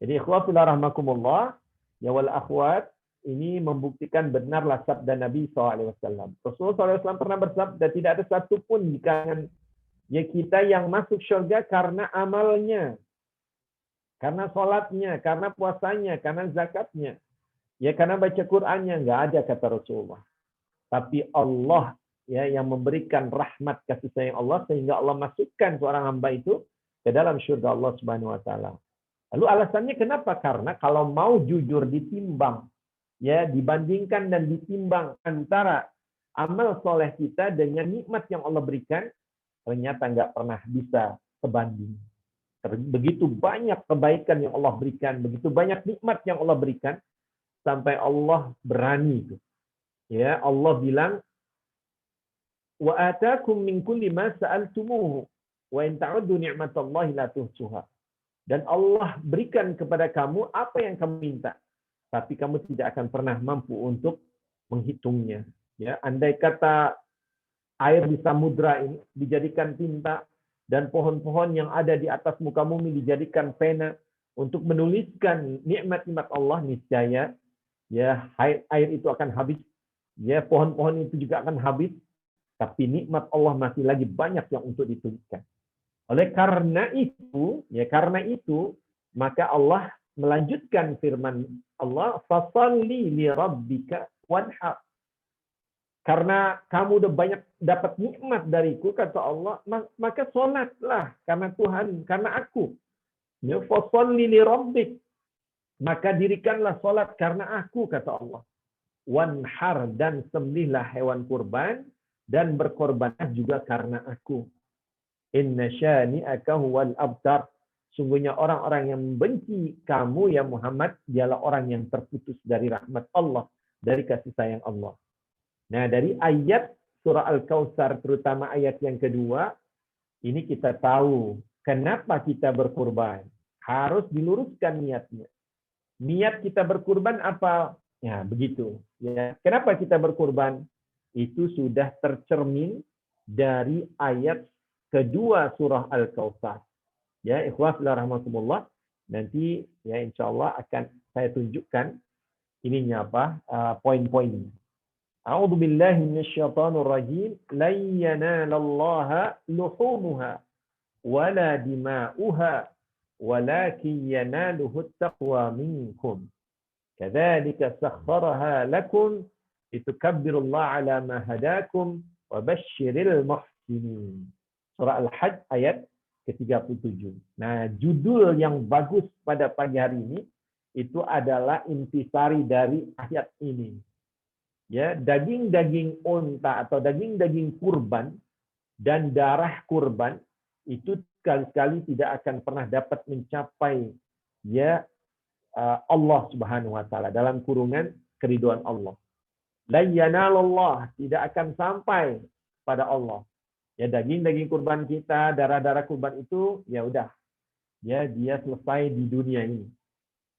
Jadi ikhwah fillah rahmakumullah, ya wal akhwat, ini membuktikan benarlah sabda Nabi SAW. Rasulullah SAW pernah bersabda, tidak ada satupun di kalangan ya kita yang masuk surga karena amalnya. karena sholatnya, karena puasanya, karena zakatnya, ya karena baca Qur'annya, nggak ada kata Rasulullah. Tapi Allah ya yang memberikan rahmat kasih sayang Allah sehingga Allah masukkan seorang hamba itu ke dalam surga Allah Subhanahu wa taala. Lalu alasannya kenapa? Karena kalau mau jujur ditimbang, ya dibandingkan dan ditimbang antara amal soleh kita dengan nikmat yang Allah berikan, ternyata nggak pernah bisa sebanding. Begitu banyak kebaikan yang Allah berikan, begitu banyak nikmat yang Allah berikan, sampai Allah berani itu. Ya, Allah bilang, wa atakum min kulli ma sa'altumuhu wa in ta'uddu ni'matallahi la tuhsuha. Dan Allah berikan kepada kamu apa yang kamu minta, tapi kamu tidak akan pernah mampu untuk menghitungnya. Ya, andai kata air di samudra ini dijadikan tinta dan pohon-pohon yang ada di atas muka bumi dijadikan pena untuk menuliskan nikmat-nikmat Allah, niscaya ya air itu akan habis, ya pohon-pohon itu juga akan habis, tapi nikmat Allah masih lagi banyak yang untuk dituliskan. Oleh karena itu, maka Allah melanjutkan firman Allah, fasalli li rabbika wanhar. Karena kamu udah banyak dapat nikmat dariku, kata Allah, maka sholatlah karena Tuhan, karena aku. Ya, fasalli li rabbik. Maka dirikanlah sholat karena aku, kata Allah. Wanhar, dan sembelihlah hewan kurban, dan berkorbanlah juga karena aku. Inna syani'aka huwal abtar. Sungguhnya orang-orang yang membenci kamu, ya Muhammad, dialah orang yang terputus dari rahmat Allah, dari kasih sayang Allah. Nah, dari ayat surah Al-Kautsar, terutama ayat yang kedua, ini kita tahu kenapa kita berkurban. Harus diluruskan niatnya. Niat kita berkurban apa? Ya, begitu. Ya, kenapa kita berkurban? Itu sudah tercermin dari ayat kedua surah Al-Kautsar. Ya, ikhwah fillah rahmatullah. Nanti ya insyaallah akan saya tunjukkan ininya apa? Poin-poinnya. A'udzu billahi minasyaitonir rajim. Lan yanalallaha luhumuha wala dima'uha walakin yanaluhu taqwa minkum. Kadzalika sakhkharaha lakum litukabbirullaha 'ala ma hadakum wa basyiril muhsinin. Surah Al-Hajj ayat ke-37. Nah, judul yang bagus pada pagi hari ini itu adalah intisari dari ayat ini. Ya, daging-daging unta atau daging-daging kurban dan darah kurban itu sekali-kali tidak akan pernah dapat mencapai ya Allah Subhanahu wa taala dalam kurungan keridhaan Allah. La yanalullah, tidak akan sampai pada Allah. Ya, daging-daging kurban kita, darah-darah kurban itu ya udah. Ya, dia selesai di dunia ini.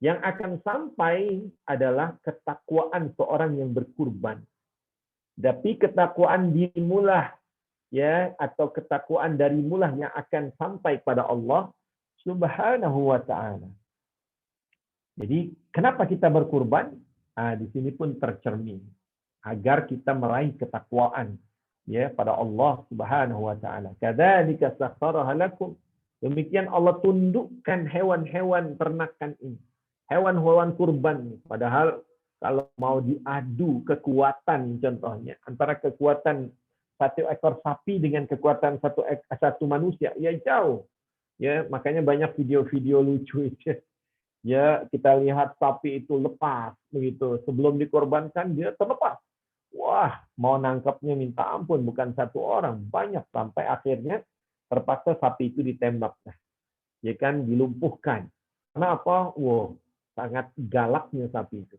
Yang akan sampai adalah ketakwaan seorang yang berkurban. Tapi ketakwaan dirimulah ya, atau ketakwaan darimulah yang akan sampai pada Allah Subhanahu wa taala. Jadi, kenapa kita berkurban? Di sini pun tercermin agar kita meraih ketakwaan ya pada Allah Subhanahu wa taala. Kadzalika sakhkharaha lakum. Demikian Allah tundukkan hewan-hewan ternakan ini. Hewan-hewan kurban. Padahal kalau mau diadu kekuatan contohnya antara kekuatan satu ekor sapi dengan kekuatan satu manusia, ya jauh. Ya, makanya banyak video-video lucu itu. Ya, kita lihat sapi itu lepas begitu. Sebelum dikorbankan dia terlepas. Wah, mau nangkapnya minta ampun, bukan satu orang, banyak, sampai akhirnya terpaksa sapi itu ditembak. Ya kan, dilumpuhkan. Karena apa? Wow, sangat galaknya sapi itu.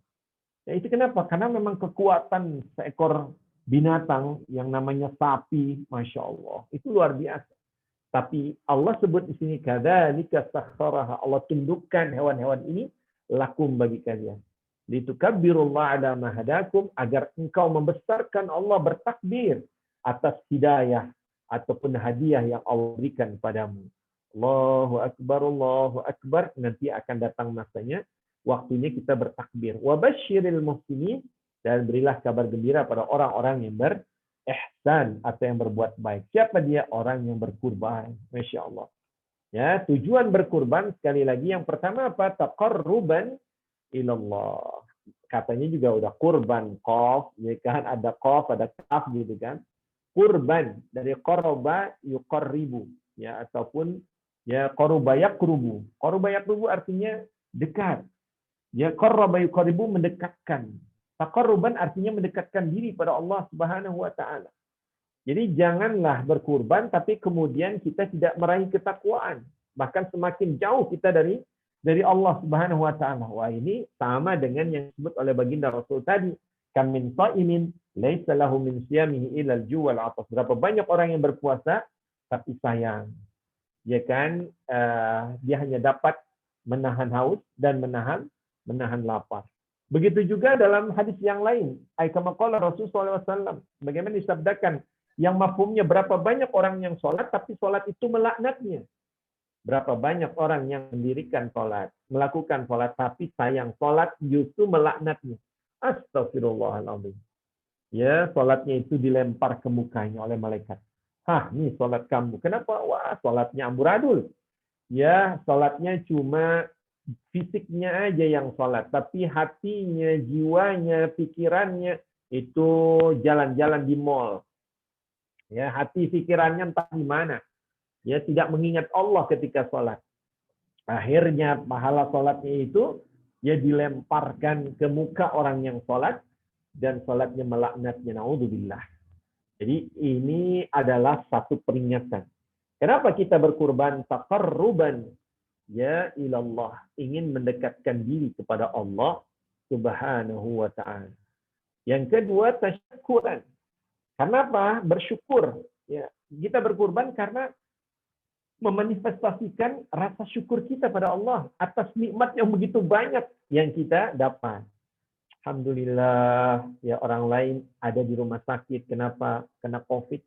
Ya, itu kenapa? Karena memang kekuatan seekor binatang yang namanya sapi, Masya Allah, itu luar biasa. Tapi Allah sebut di sini, kadzalika sakhkharaha, Allah tundukkan hewan-hewan ini lakum bagi kalian. Litukabbirullaha 'ala ma hadakum, agar engkau membesarkan Allah, bertakbir atas hidayah ataupun hadiah yang Allah berikan padamu. Allahu akbar, Allahu akbar. Nanti akan datang masanya, waktunya kita bertakbir. Wa basyiril muhsinin, dan berilah kabar gembira pada orang-orang yang berihsan atau yang berbuat baik. Siapa dia? Orang yang berkurban. Masya Allah. Ya, tujuan berkurban sekali lagi yang pertama apa? Taqarruban ilallah. Katanya juga udah kurban, qaf, ya kan, ada qaf, ada kaf gitu kan. Kurban dari qaraba yuqarribu, ya, ataupun ya qaruba yaqrubu. Qaruba yaqrubu artinya dekat. Ya, qaraba yuqarribu mendekatkan. Taqarruban artinya mendekatkan diri pada Allah Subhanahu wa taala. Jadi janganlah berkurban tapi kemudian kita tidak meraih ketakwaan. Bahkan semakin jauh kita dari Allah Subhanahu wa taala. Wah, ini sama dengan yang disebut oleh baginda Rasul tadi. Kam min shaimin laisa lahu min siyamihi illa al-ju' wal 'atas. Berapa banyak orang yang berpuasa tapi sayang. Ya kan, dia hanya dapat menahan haus dan menahan lapar. Begitu juga dalam hadis yang lain. Ai kama qala Rasulullah SAW. Bagaimana disabdakan yang mafhumnya berapa banyak orang yang sholat tapi sholat itu melaknatnya. Berapa banyak orang yang mendirikan sholat, melakukan sholat tapi sayang sholat justru melaknatnya. Astagfirullahaladzim. Ya, sholatnya itu dilempar ke mukanya oleh malaikat. Hah, nih sholat kamu. Kenapa? Wah, sholatnya amburadul. Ya, sholatnya cuma fisiknya aja yang sholat, tapi hatinya, jiwanya, pikirannya itu jalan-jalan di mall. Ya, hati pikirannya entah di mana. Ya, tidak mengingat Allah ketika sholat. Akhirnya pahala sholatnya itu ya dilemparkan ke muka orang yang sholat dan sholatnya melaknatnya. Naudzubillah. Jadi ini adalah satu peringatan. Kenapa kita berkurban? Taqarruban ya ilallah, ingin mendekatkan diri kepada Allah Subhanahu wa taala. Yang kedua, tasyukuran. Kenapa? Bersyukur. Ya, kita berkurban karena memanifestasikan rasa syukur kita pada Allah atas nikmat yang begitu banyak yang kita dapat. Alhamdulillah, ya orang lain ada di rumah sakit, kenapa? Kena COVID.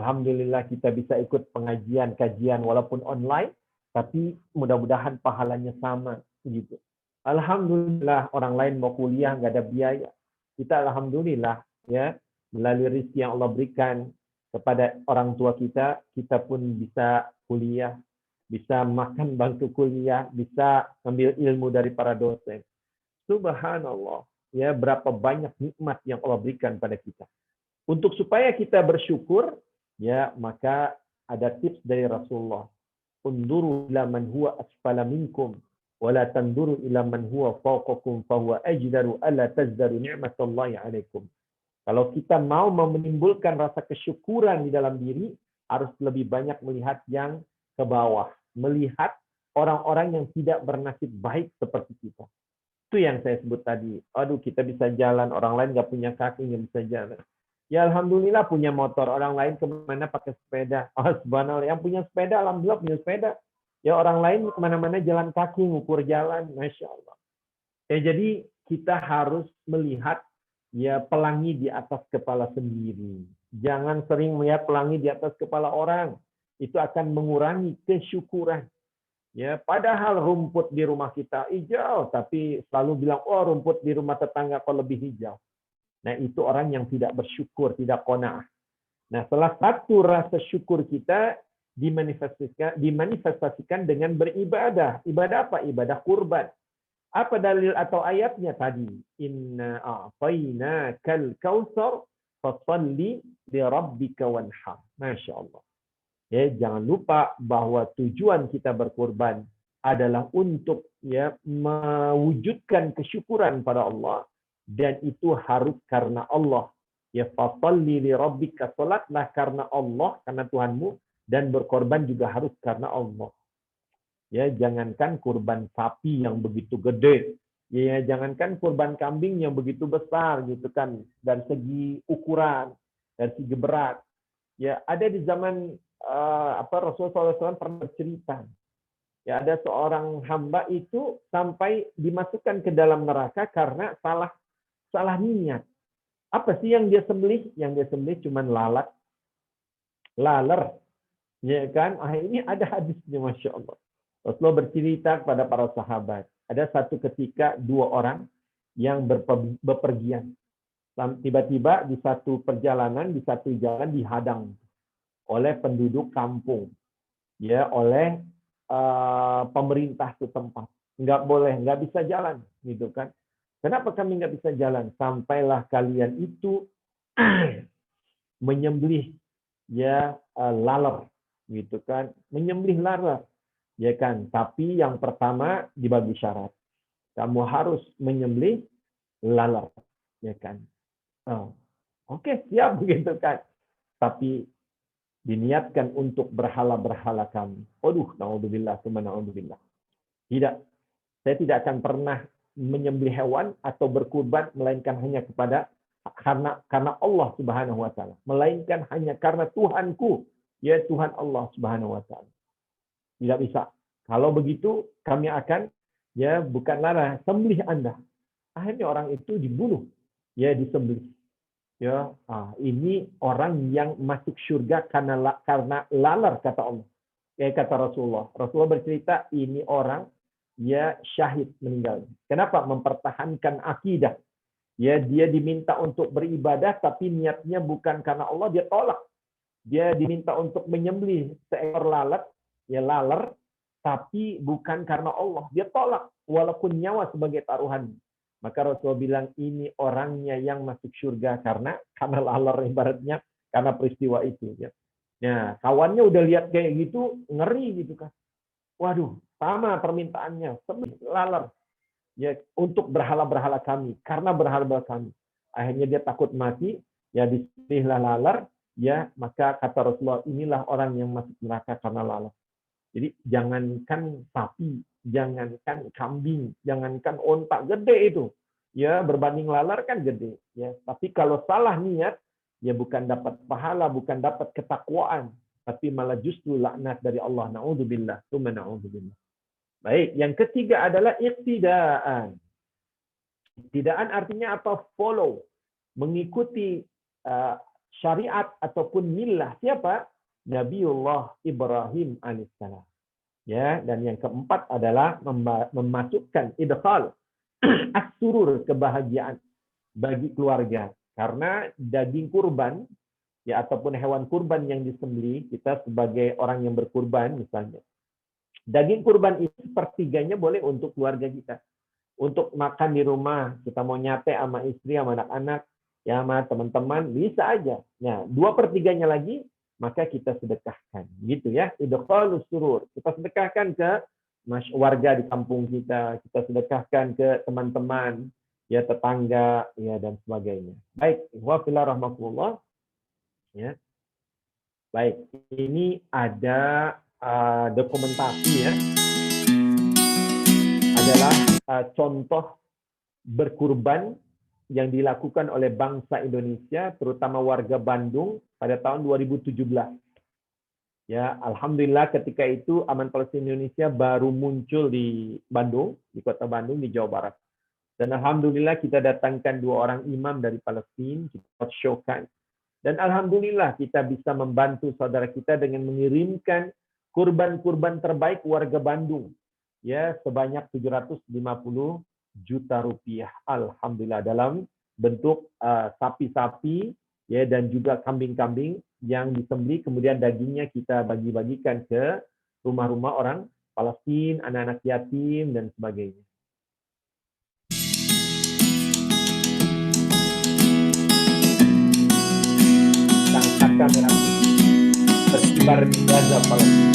Alhamdulillah kita bisa ikut pengajian, kajian walaupun online, tapi mudah-mudahan pahalanya sama gitu. Alhamdulillah orang lain mau kuliah nggak ada biaya. Kita alhamdulillah ya melalui rezeki yang Allah berikan kepada orang tua kita, kita pun bisa kuliah, bisa makan bantu kuliah, bisa ambil ilmu dari para dosen. Subhanallah, ya berapa banyak nikmat yang Allah berikan pada kita. Untuk supaya kita bersyukur, ya maka ada tips dari Rasulullah. Unduru ila man huwa asfala minkum wala tanduru ila man huwa fawqakum fahuwa ajdaru alla tazdaru ni'matallahi 'alaikum. Kalau kita mau menimbulkan rasa kesyukuran di dalam diri, harus lebih banyak melihat yang ke bawah, melihat orang-orang yang tidak bernasib baik seperti kita. Itu yang saya sebut tadi. Aduh, kita bisa jalan, orang lain nggak punya kaki, nggak bisa jalan. Ya alhamdulillah punya motor, orang lain kemana pakai sepeda. Oh subhanallah, yang punya sepeda alhamdulillah punya sepeda. Ya orang lain kemana-mana jalan kaki, ngukur jalan, masya Allah. Ya jadi kita harus melihat ya pelangi di atas kepala sendiri. Jangan sering melihat pelangi di atas kepala orang. Itu akan mengurangi kesyukuran. Ya, padahal rumput di rumah kita hijau, tapi selalu bilang, oh rumput di rumah tetangga kok lebih hijau. Nah, itu orang yang tidak bersyukur, tidak qanaah. Nah, salah satu rasa syukur kita dimanifestasikan dengan beribadah. Ibadah apa? Ibadah kurban. Apa dalil atau ayatnya tadi? Inna a'tainakal kautsar fashalli li rabbika wanhar. Masya Allah. Ya, jangan lupa bahwa tujuan kita berkurban adalah untuk ya mewujudkan kesyukuran pada Allah, dan itu harus karena Allah. Ya fashalli li rabbika, salatlah karena Allah, karena Tuhanmu, dan berkorban juga harus karena Allah. Ya, jangankan kurban sapi yang begitu gede, ya jangankan kurban kambing yang begitu besar gitu kan, dari segi ukuran, dari segi berat. Ya, ada di zaman Rasulullah SAW pernah bercerita. Ya, ada seorang hamba itu sampai dimasukkan ke dalam neraka karena salah niat. Apa sih yang dia sembelih? Yang dia sembelih cuma laler. Ya kan? Ini ada hadisnya, masya Allah. Rasulullah bercerita kepada para sahabat. Ada satu ketika dua orang yang bepergian. Tiba-tiba di satu perjalanan, di satu jalan dihadang oleh penduduk kampung. Ya, oleh pemerintah setempat. Nggak boleh, nggak bisa jalan, gitu kan? Kenapa kami nggak bisa jalan? Sampailah kalian itu menyembelih ya laler, gitu kan? Menyembelih laler, ya kan? Tapi yang pertama dibagi syarat. Kamu harus menyembelih laler, ya kan? Oke, siap begitu kan. Tapi diniatkan untuk berhala-berhala kami. Waduh, naudzubillah, tsumma naudzubillah. Tidak, saya tidak akan pernah menyembelih hewan atau berkurban melainkan hanya karena Allah Subhanahu wa taala, melainkan hanya karena Tuhanku, ya Tuhan Allah Subhanahu wa taala. Tidak bisa. Kalau begitu kami akan ya bukanlah sembelih Anda. Akhirnya orang itu dibunuh, ya disembelih. Ya, ini orang yang masuk surga karena lalar, kata Allah. Kayak kata Rasulullah. Rasulullah bercerita ini orang ya syahid meninggal. Kenapa? Mempertahankan akidah. Ya, dia diminta untuk beribadah tapi niatnya bukan karena Allah, dia tolak. Dia diminta untuk menyembelih seekor lalat, ya laler, tapi bukan karena Allah. Dia tolak walaupun nyawa sebagai taruhan. Maka Rasulullah bilang ini orangnya yang masuk surga karena laler ibaratnya karena peristiwa itu. Ya. Nah, kawannya udah lihat kayak gitu, ngeri gitu kan. Waduh, sama permintaannya, laler. Ya, untuk berhala-berhala kami, karena berhala-berhala kami. Akhirnya dia takut mati, ya disembelihlah laler, ya maka kata Rasulullah inilah orang yang masuk neraka karena laler. Jadi jangankan sapi, jangankan kambing, jangankan onta, gede itu. Ya, berbanding lalar kan gede. Ya, tapi kalau salah niat, ya bukan dapat pahala, bukan dapat ketakwaan, tapi malah justru laknat dari Allah. Na'udzubillah, tsumma na'udzubillah. Baik, yang ketiga adalah iqtidaan. Iqtidaan artinya apa? Follow, mengikuti syariat ataupun millah siapa? Nabiullah Ibrahim alaihissalam. Ya, dan yang keempat adalah memasukkan idkhal as-surur, kebahagiaan bagi keluarga. Karena daging kurban ya ataupun hewan kurban yang disembelih, kita sebagai orang yang berkurban misalnya. Daging kurban itu sepertiganya boleh untuk keluarga kita. Untuk makan di rumah, kita mau nyate sama istri, sama anak-anak, ya sama teman-teman, bisa aja. Nah, 2/3 lagi maka kita sedekahkan, gitu ya. Idkhalus surur. Kita sedekahkan ke warga di kampung kita, kita sedekahkan ke teman-teman, ya tetangga, ya dan sebagainya. Baik, wa fillah rahmatullah. Ya. Baik, ini ada dokumentasi ya. Adalah contoh berkurban yang dilakukan oleh bangsa Indonesia, terutama warga Bandung pada tahun 2017. Ya, alhamdulillah ketika itu Aman Palestina Indonesia baru muncul di Bandung, di kota Bandung, di Jawa Barat. Dan alhamdulillah kita datangkan 2 orang imam dari Palestina, kita showkan. Dan alhamdulillah kita bisa membantu saudara kita dengan mengirimkan kurban-kurban terbaik warga Bandung. Ya, sebanyak 750 juta rupiah. Alhamdulillah dalam bentuk sapi-sapi ya dan juga kambing-kambing yang disembelih, kemudian dagingnya kita bagi-bagikan ke rumah-rumah orang Palestina, anak-anak yatim dan sebagainya. Angkat kamera berkibar di Gaza Palestina.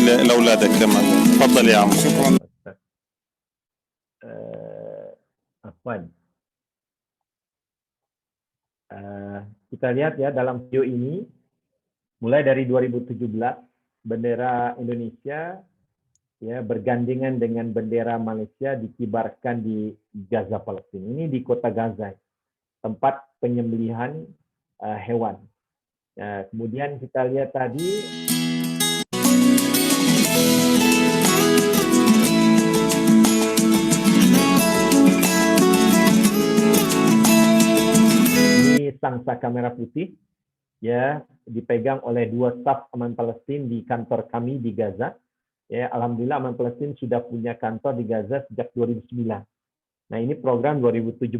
لأولادك كمان. تفضل يا عم. شكرا. Afwan. Kita lihat ya dalam video ini, mulai dari 2017 bendera Indonesia ya bergandengan dengan bendera Malaysia dikibarkan di Gaza, Palestina. Ini di kota Gaza, tempat penyembelihan hewan. Kemudian kita lihat tadi sangsa kamera putih ya dipegang oleh 2 staf Aman Palestin di kantor kami di Gaza. Ya, alhamdulillah Aman Palestin sudah punya kantor di Gaza sejak 2009. Nah, ini program 2017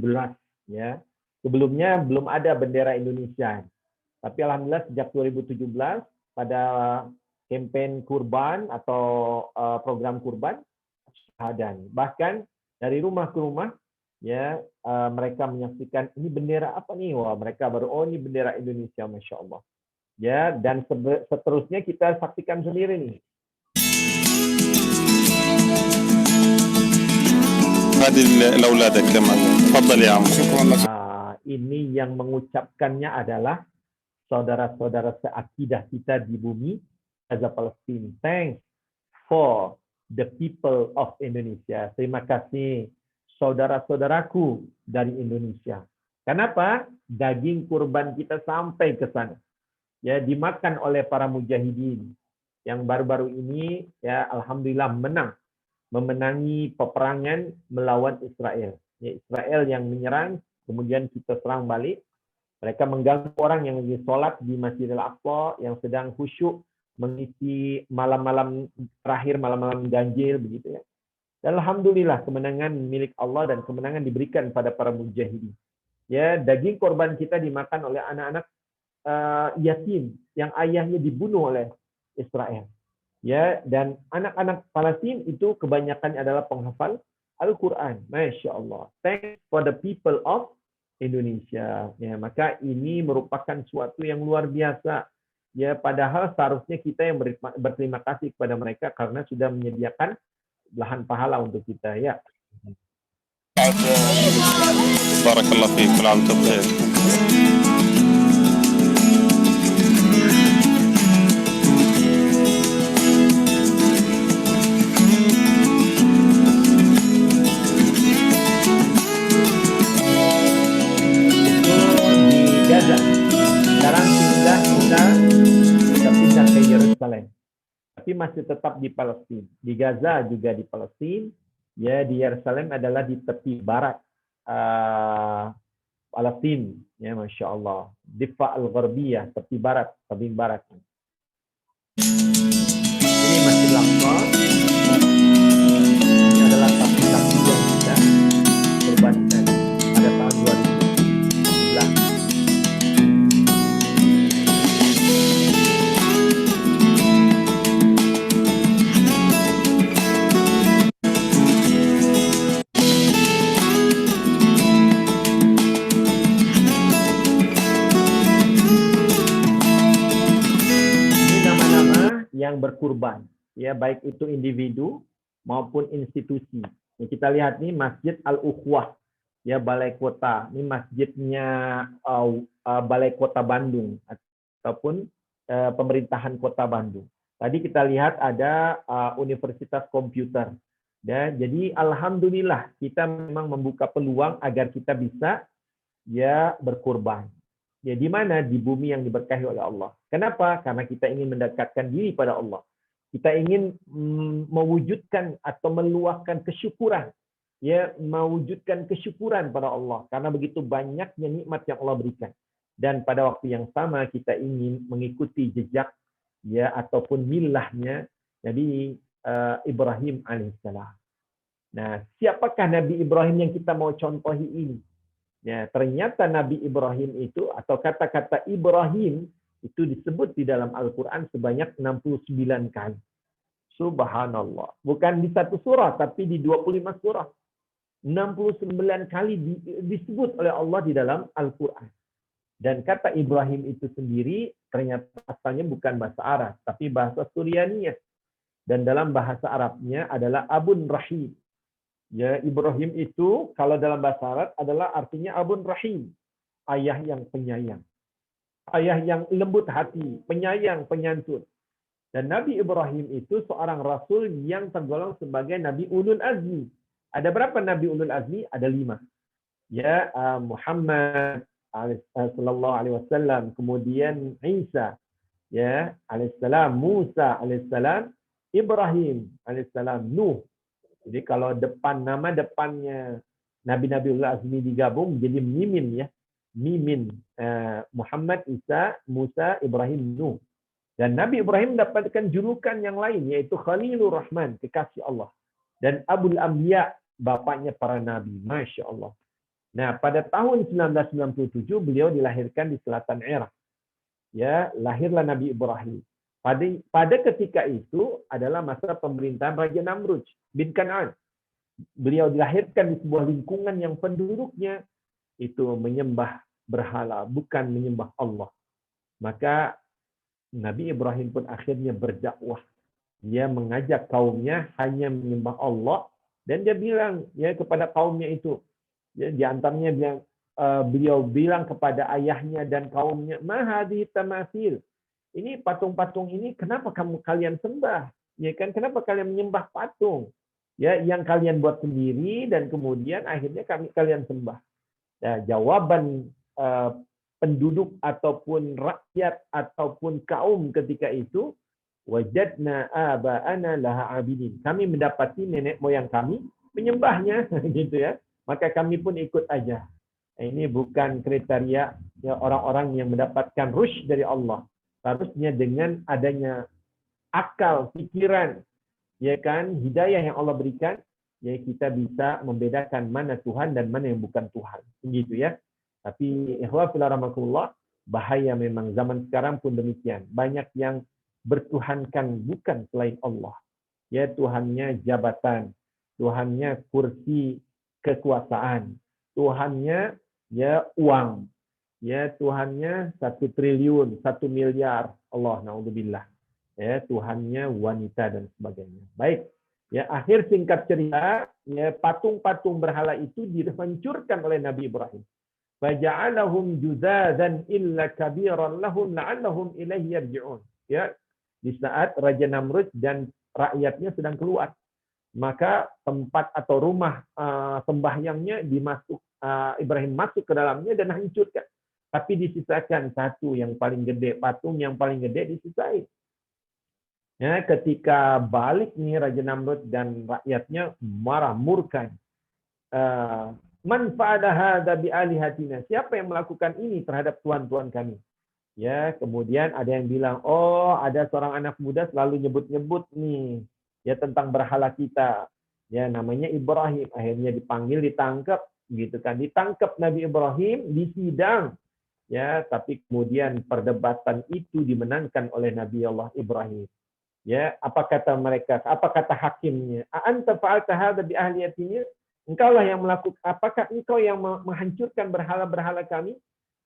ya. Sebelumnya belum ada bendera Indonesia. Tapi alhamdulillah sejak 2017 pada kampanye kurban atau program kurban ada. Bahkan dari rumah ke rumah ya mereka menyaksikan ini bendera apa nih, wah mereka baru ini bendera Indonesia, masya Allah ya, dan seterusnya kita saksikan sendiri nih. Ini yang mengucapkannya adalah saudara-saudara seakidah kita di bumi Gaza Palestina. Thanks for the people of Indonesia. Terima kasih saudara-saudaraku dari Indonesia. Kenapa? Daging kurban kita sampai ke sana. Ya, dimakan oleh para mujahidin yang baru-baru ini ya alhamdulillah memenangi peperangan melawan Israel. Ya, Israel yang menyerang, kemudian kita serang balik. Mereka mengganggu orang yang lagi sholat di Masjidil Aqsa, yang sedang khusyuk mengisi malam-malam terakhir, malam-malam ganjil begitu ya. Dan alhamdulillah kemenangan milik Allah dan kemenangan diberikan pada para mujahidin. Ya, daging korban kita dimakan oleh anak-anak yatim yang ayahnya dibunuh oleh Israel. Ya, dan anak-anak Palestina itu kebanyakan adalah penghafal Al-Qur'an. Masya Allah. Thanks for the people of Indonesia. Ya, maka ini merupakan suatu yang luar biasa. Ya, padahal seharusnya kita yang berterima kasih kepada mereka karena sudah menyediakan lahan pahala untuk kita ya. Barakallahu fiik. Kul aam bikhair. Di Gaza. Sekarang kita pindah ke Yerusalem. Tapi masih tetap di Palestina. Di Gaza juga di Palestina. Ya, di Yerusalem adalah di tepi barat Palestina. Ya, masya Allah. Difa al-Gharbiyah, tepi barat, tepi barat. Ini Masjid Al-Aqsa. Ini adalah saksi-saksi yang kita korbankan pada tahun 2011. Yang berkurban, ya baik itu individu maupun institusi. Ya, kita lihat nih Masjid Al-Ukhwah, ya Balai Kota. Ini masjidnya Balai Kota Bandung ataupun pemerintahan Kota Bandung. Tadi kita lihat ada Universitas Komputer. Ya, jadi alhamdulillah kita memang membuka peluang agar kita bisa ya berkurban. Ya, di mana? Di bumi yang diberkahi oleh Allah. Kenapa? Karena kita ingin mendekatkan diri pada Allah. Kita ingin mewujudkan atau meluahkan kesyukuran. Ya, mewujudkan kesyukuran pada Allah. Karena begitu banyaknya nikmat yang Allah berikan. Dan pada waktu yang sama kita ingin mengikuti jejak ya ataupun millahnya Nabi Ibrahim alaihissalam. Nah, siapakah Nabi Ibrahim yang kita mau contohi ini? Ya, ternyata Nabi Ibrahim itu atau kata-kata Ibrahim itu disebut di dalam Al-Quran sebanyak 69 kali. Subhanallah. Bukan di satu surah, tapi di 25 surah. 69 kali disebut oleh Allah di dalam Al-Quran. Dan kata Ibrahim itu sendiri ternyata asalnya bukan bahasa Arab, tapi bahasa Suryaniyah. dan dalam bahasa Arabnya adalah Abun Rahim. Ya, Ibrahim itu kalau dalam bahasa Arab adalah artinya Abun Rahim, ayah yang penyayang. Ayah yang lembut hati, penyayang, penyantun. Dan Nabi Ibrahim itu seorang rasul yang tergolong sebagai Nabi Ulul Azmi. Ada berapa Nabi Ulul Azmi? Ada 5. Ya, Muhammad sallallahu alaihi wasallam, kemudian Isa ya alaihissalam, Musa alaihissalam, Ibrahim alaihissalam, Nuh. Jadi kalau nama depannya Nabi-Nabi Ulul Azmi digabung jadi mimin ya. Mimin, Muhammad, Isa, Musa, Ibrahim, Nuh. Dan Nabi Ibrahim mendapatkan julukan yang lain, yaitu Khalilur Rahman, kekasih Allah. Dan Abul Anbiya, bapaknya para nabi. Masya Allah. Nah, pada tahun 1997, beliau dilahirkan di selatan Irak. Ya, lahirlah Nabi Ibrahim. Pada ketika itu adalah masa pemerintahan Raja Namrud bin Kan'an. Beliau dilahirkan di sebuah lingkungan yang penduduknya itu menyembah berhala, bukan menyembah Allah. Maka Nabi Ibrahim pun akhirnya berdakwah. Dia mengajak kaumnya hanya menyembah Allah, dan dia bilang ya kepada kaumnya itu, ya, di antaranya beliau bilang kepada ayahnya dan kaumnya, "Ma hadhihi tamathil." Ini patung-patung ini kenapa kalian sembah? Ya kan, kenapa kalian menyembah patung? Ya, yang kalian buat sendiri dan kemudian akhirnya kalian sembah. Nah, jawaban penduduk ataupun rakyat ataupun kaum ketika itu, wajadna aba'ana laha abidin. Kami mendapati nenek moyang kami menyembahnya gitu ya. Maka kami pun ikut aja. Ini bukan kriteria ya orang-orang yang mendapatkan rusyd dari Allah. Harusnya dengan adanya akal, pikiran, ya kan, hidayah yang Allah berikan, ya kita bisa membedakan mana Tuhan dan mana yang bukan Tuhan. Begitu ya. Tapi ikhwah fillah rahmatullah, bahaya memang zaman sekarang pun demikian. Banyak yang bertuhankan bukan selain Allah. Ya, Tuhannya jabatan, Tuhannya kursi kekuasaan, Tuhannya ya uang, ya Tuhannya 1 triliun, 1 miliar, Allah naudzubillah. Ya, Tuhannya wanita dan sebagainya. Baik. Ya, akhir singkat cerita, ya, patung-patung berhala itu dihancurkan oleh Nabi Ibrahim. Faja'alahum juzadan illa kabiran lahum la'allahum ilaihi yarji'un. Ya, di saat Raja Namrud dan rakyatnya sedang keluar, maka tempat atau rumah sembahyangnya Ibrahim masuk ke dalamnya dan hancurkan. Tapi disisakan satu yang paling gede, patung yang paling gede disisain. Ya, ketika balik nih Raja Namrud dan rakyatnya marah, murka. Man fa'ala hadza bi alihatina? Siapa yang melakukan ini terhadap tuhan-tuhan kami? Ya, kemudian ada yang bilang, "Oh, ada seorang anak muda selalu nyebut-nyebut nih ya tentang berhala kita." Ya, namanya Ibrahim. Akhirnya dipanggil, ditangkap gitu kan. Ditangkap Nabi Ibrahim, disidang. Ya, tapi kemudian perdebatan itu dimenangkan oleh Nabi Allah Ibrahim. Ya, apa kata mereka? Apa kata hakimnya? Anta fa'alta hadza bi ahliyatina? Engkaulah yang melakukan, apakah engkau yang menghancurkan berhala-berhala kami?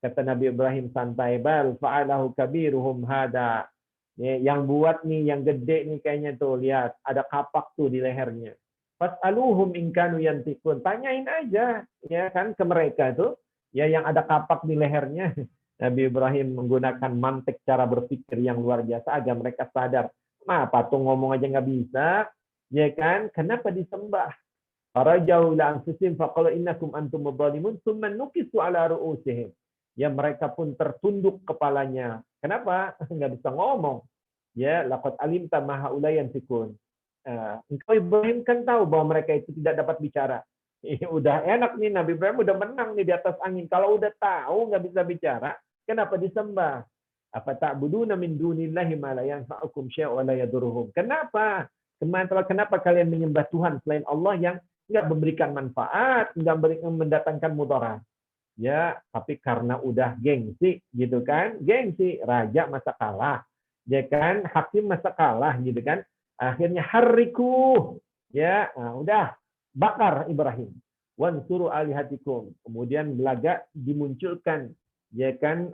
Kata Nabi Ibrahim santai, bal fa'alahu kabiruhum hada. Ya, yang buat nih, yang gede nih kayaknya tuh, lihat ada kapak tuh di lehernya. Fas'aluhum in kanu yantiqun. Tanyain aja ya kan ke mereka tuh, ya yang ada kapak di lehernya. Nabi Ibrahim menggunakan mantik cara berpikir yang luar biasa agar mereka sadar. Nah, patung ngomong aja nggak bisa, ya kan? Kenapa disembah? Farajau ila anfusihim faqala innakum antum madzalimun tsumma nukisu ala ru'usihim. Ya, mereka pun tertunduk kepalanya. Kenapa? Nggak bisa ngomong. Ya, laqad alimta ma haula yantikun. Engkau Ibrahim kan tahu bahwa mereka itu tidak dapat bicara. Udah enak nih, Nabi Ibrahim udah menang nih di atas angin. Kalau udah tahu nggak bisa bicara, kenapa disembah? Apa ta'buduna min dunillahi ma la yanfa'ukum syai'un wa la yadurruhum. Kenapa? Kenapa kalian menyembah Tuhan selain Allah yang nggak memberikan manfaat, nggak mendatangkan mudarat? Ya, tapi karena udah gengsi gitu kan, gengsi, raja masa kalah, ya kan, hakim masa kalah gitu kan, akhirnya hariku, ya, udah bakar Ibrahim, wansuru alihatikum, kemudian belaga dimunculkan, ya kan,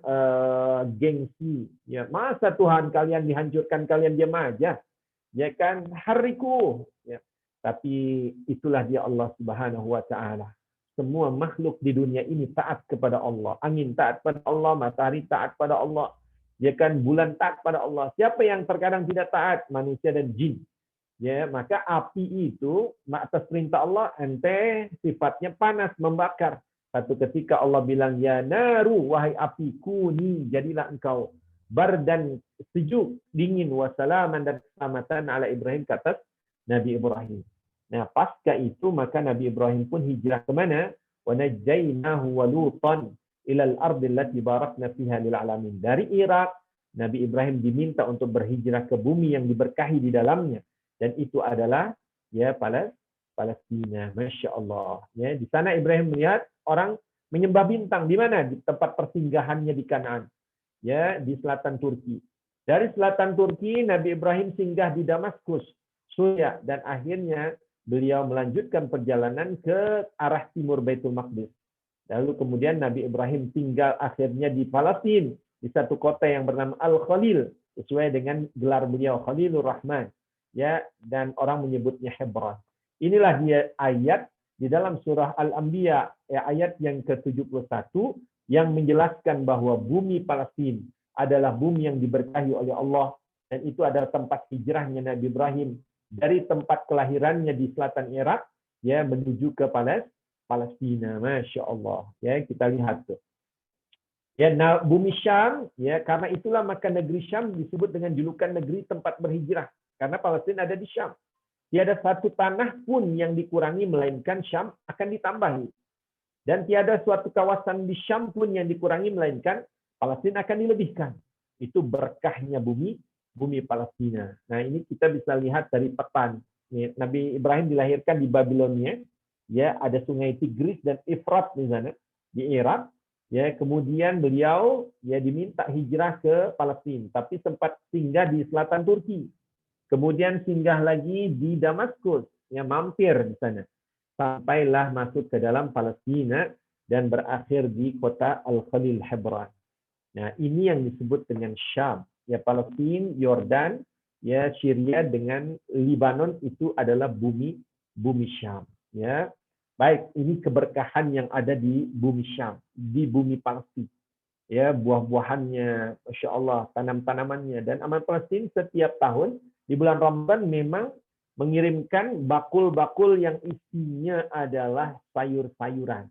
gengsi, ya masa Tuhan kalian dihancurkan kalian diam aja, ya kan, hariku, ya. Tapi itulah dia Allah Subhanahu wa taala. Semua makhluk di dunia ini taat kepada Allah. Angin taat pada Allah, matahari taat pada Allah, ya kan, bulan taat pada Allah. Siapa yang terkadang tidak taat? Manusia dan jin. Ya, maka api itu atas perintah Allah ente sifatnya panas, membakar. Satu ketika Allah bilang, ya naru, wahai api, kuni, jadilah engkau bardan, sejuk, dingin, wasalaman, dan keselamatan ala Ibrahim, kata Nabi Ibrahim. Nah, pasca itu maka Nabi Ibrahim pun hijrah ke mana? Wa najjaynahu wa Lutan ila al-ardi allati barakna fiha lil alamin. Dari Irak, Nabi Ibrahim diminta untuk berhijrah ke bumi yang diberkahi di dalamnya, dan itu adalah ya Palestina. Masya Allah. Ya, di sana Ibrahim melihat orang menyembah bintang. Di mana? Di tempat persinggahannya di Kanaan. Ya, di selatan Turki. Dari selatan Turki, Nabi Ibrahim singgah di Damaskus, Suriah, dan akhirnya beliau melanjutkan perjalanan ke arah timur Baitul Maqdis. Lalu kemudian Nabi Ibrahim tinggal akhirnya di Palestina, di satu kota yang bernama Al-Khalil, sesuai dengan gelar beliau, Khalilur Rahman. Ya, dan orang menyebutnya Hebron. Inilah dia ayat di dalam surah Al-Anbiya, ya, ayat yang ke-71 yang menjelaskan bahwa bumi Palestina adalah bumi yang diberkahi oleh Allah, dan itu adalah tempat hijrahnya Nabi Ibrahim dari tempat kelahirannya di selatan Irak, ya, menuju ke Palestina. Masya Allah. Ya, kita lihat tuh. Ya, nah, bumi Syam, ya, karena itulah maka negeri Syam disebut dengan julukan negeri tempat berhijrah, karena Palestina ada di Syam. Tiada satu tanah pun yang dikurangi, melainkan Syam akan ditambahi. Dan tiada suatu kawasan di Syam pun yang dikurangi, melainkan Palestina akan dilebihkan. Itu berkahnya bumi Palestina. Nah, ini kita bisa lihat dari petan. Nabi Ibrahim dilahirkan di Babilonia, ya, ada sungai Tigris dan Efrat di sana, di Irak. Ya, kemudian beliau ya diminta hijrah ke Palestina, tapi sempat singgah di selatan Turki. Kemudian singgah lagi di Damaskus, ya, mampir di sana. Sampailah masuk ke dalam Palestina dan berakhir di kota Al-Khalil, Hebron. Nah, ini yang disebut dengan Syam. Ya, Palestina, Yordan, ya, Syria dengan Lebanon itu adalah bumi Syam. Ya, baik, ini keberkahan yang ada di bumi Syam, di bumi Palestina. Ya, buah-buahannya, masya Allah, tanam-tanamannya, dan amal Palestina setiap tahun di bulan Ramadan memang mengirimkan bakul-bakul yang isinya adalah sayur-sayuran.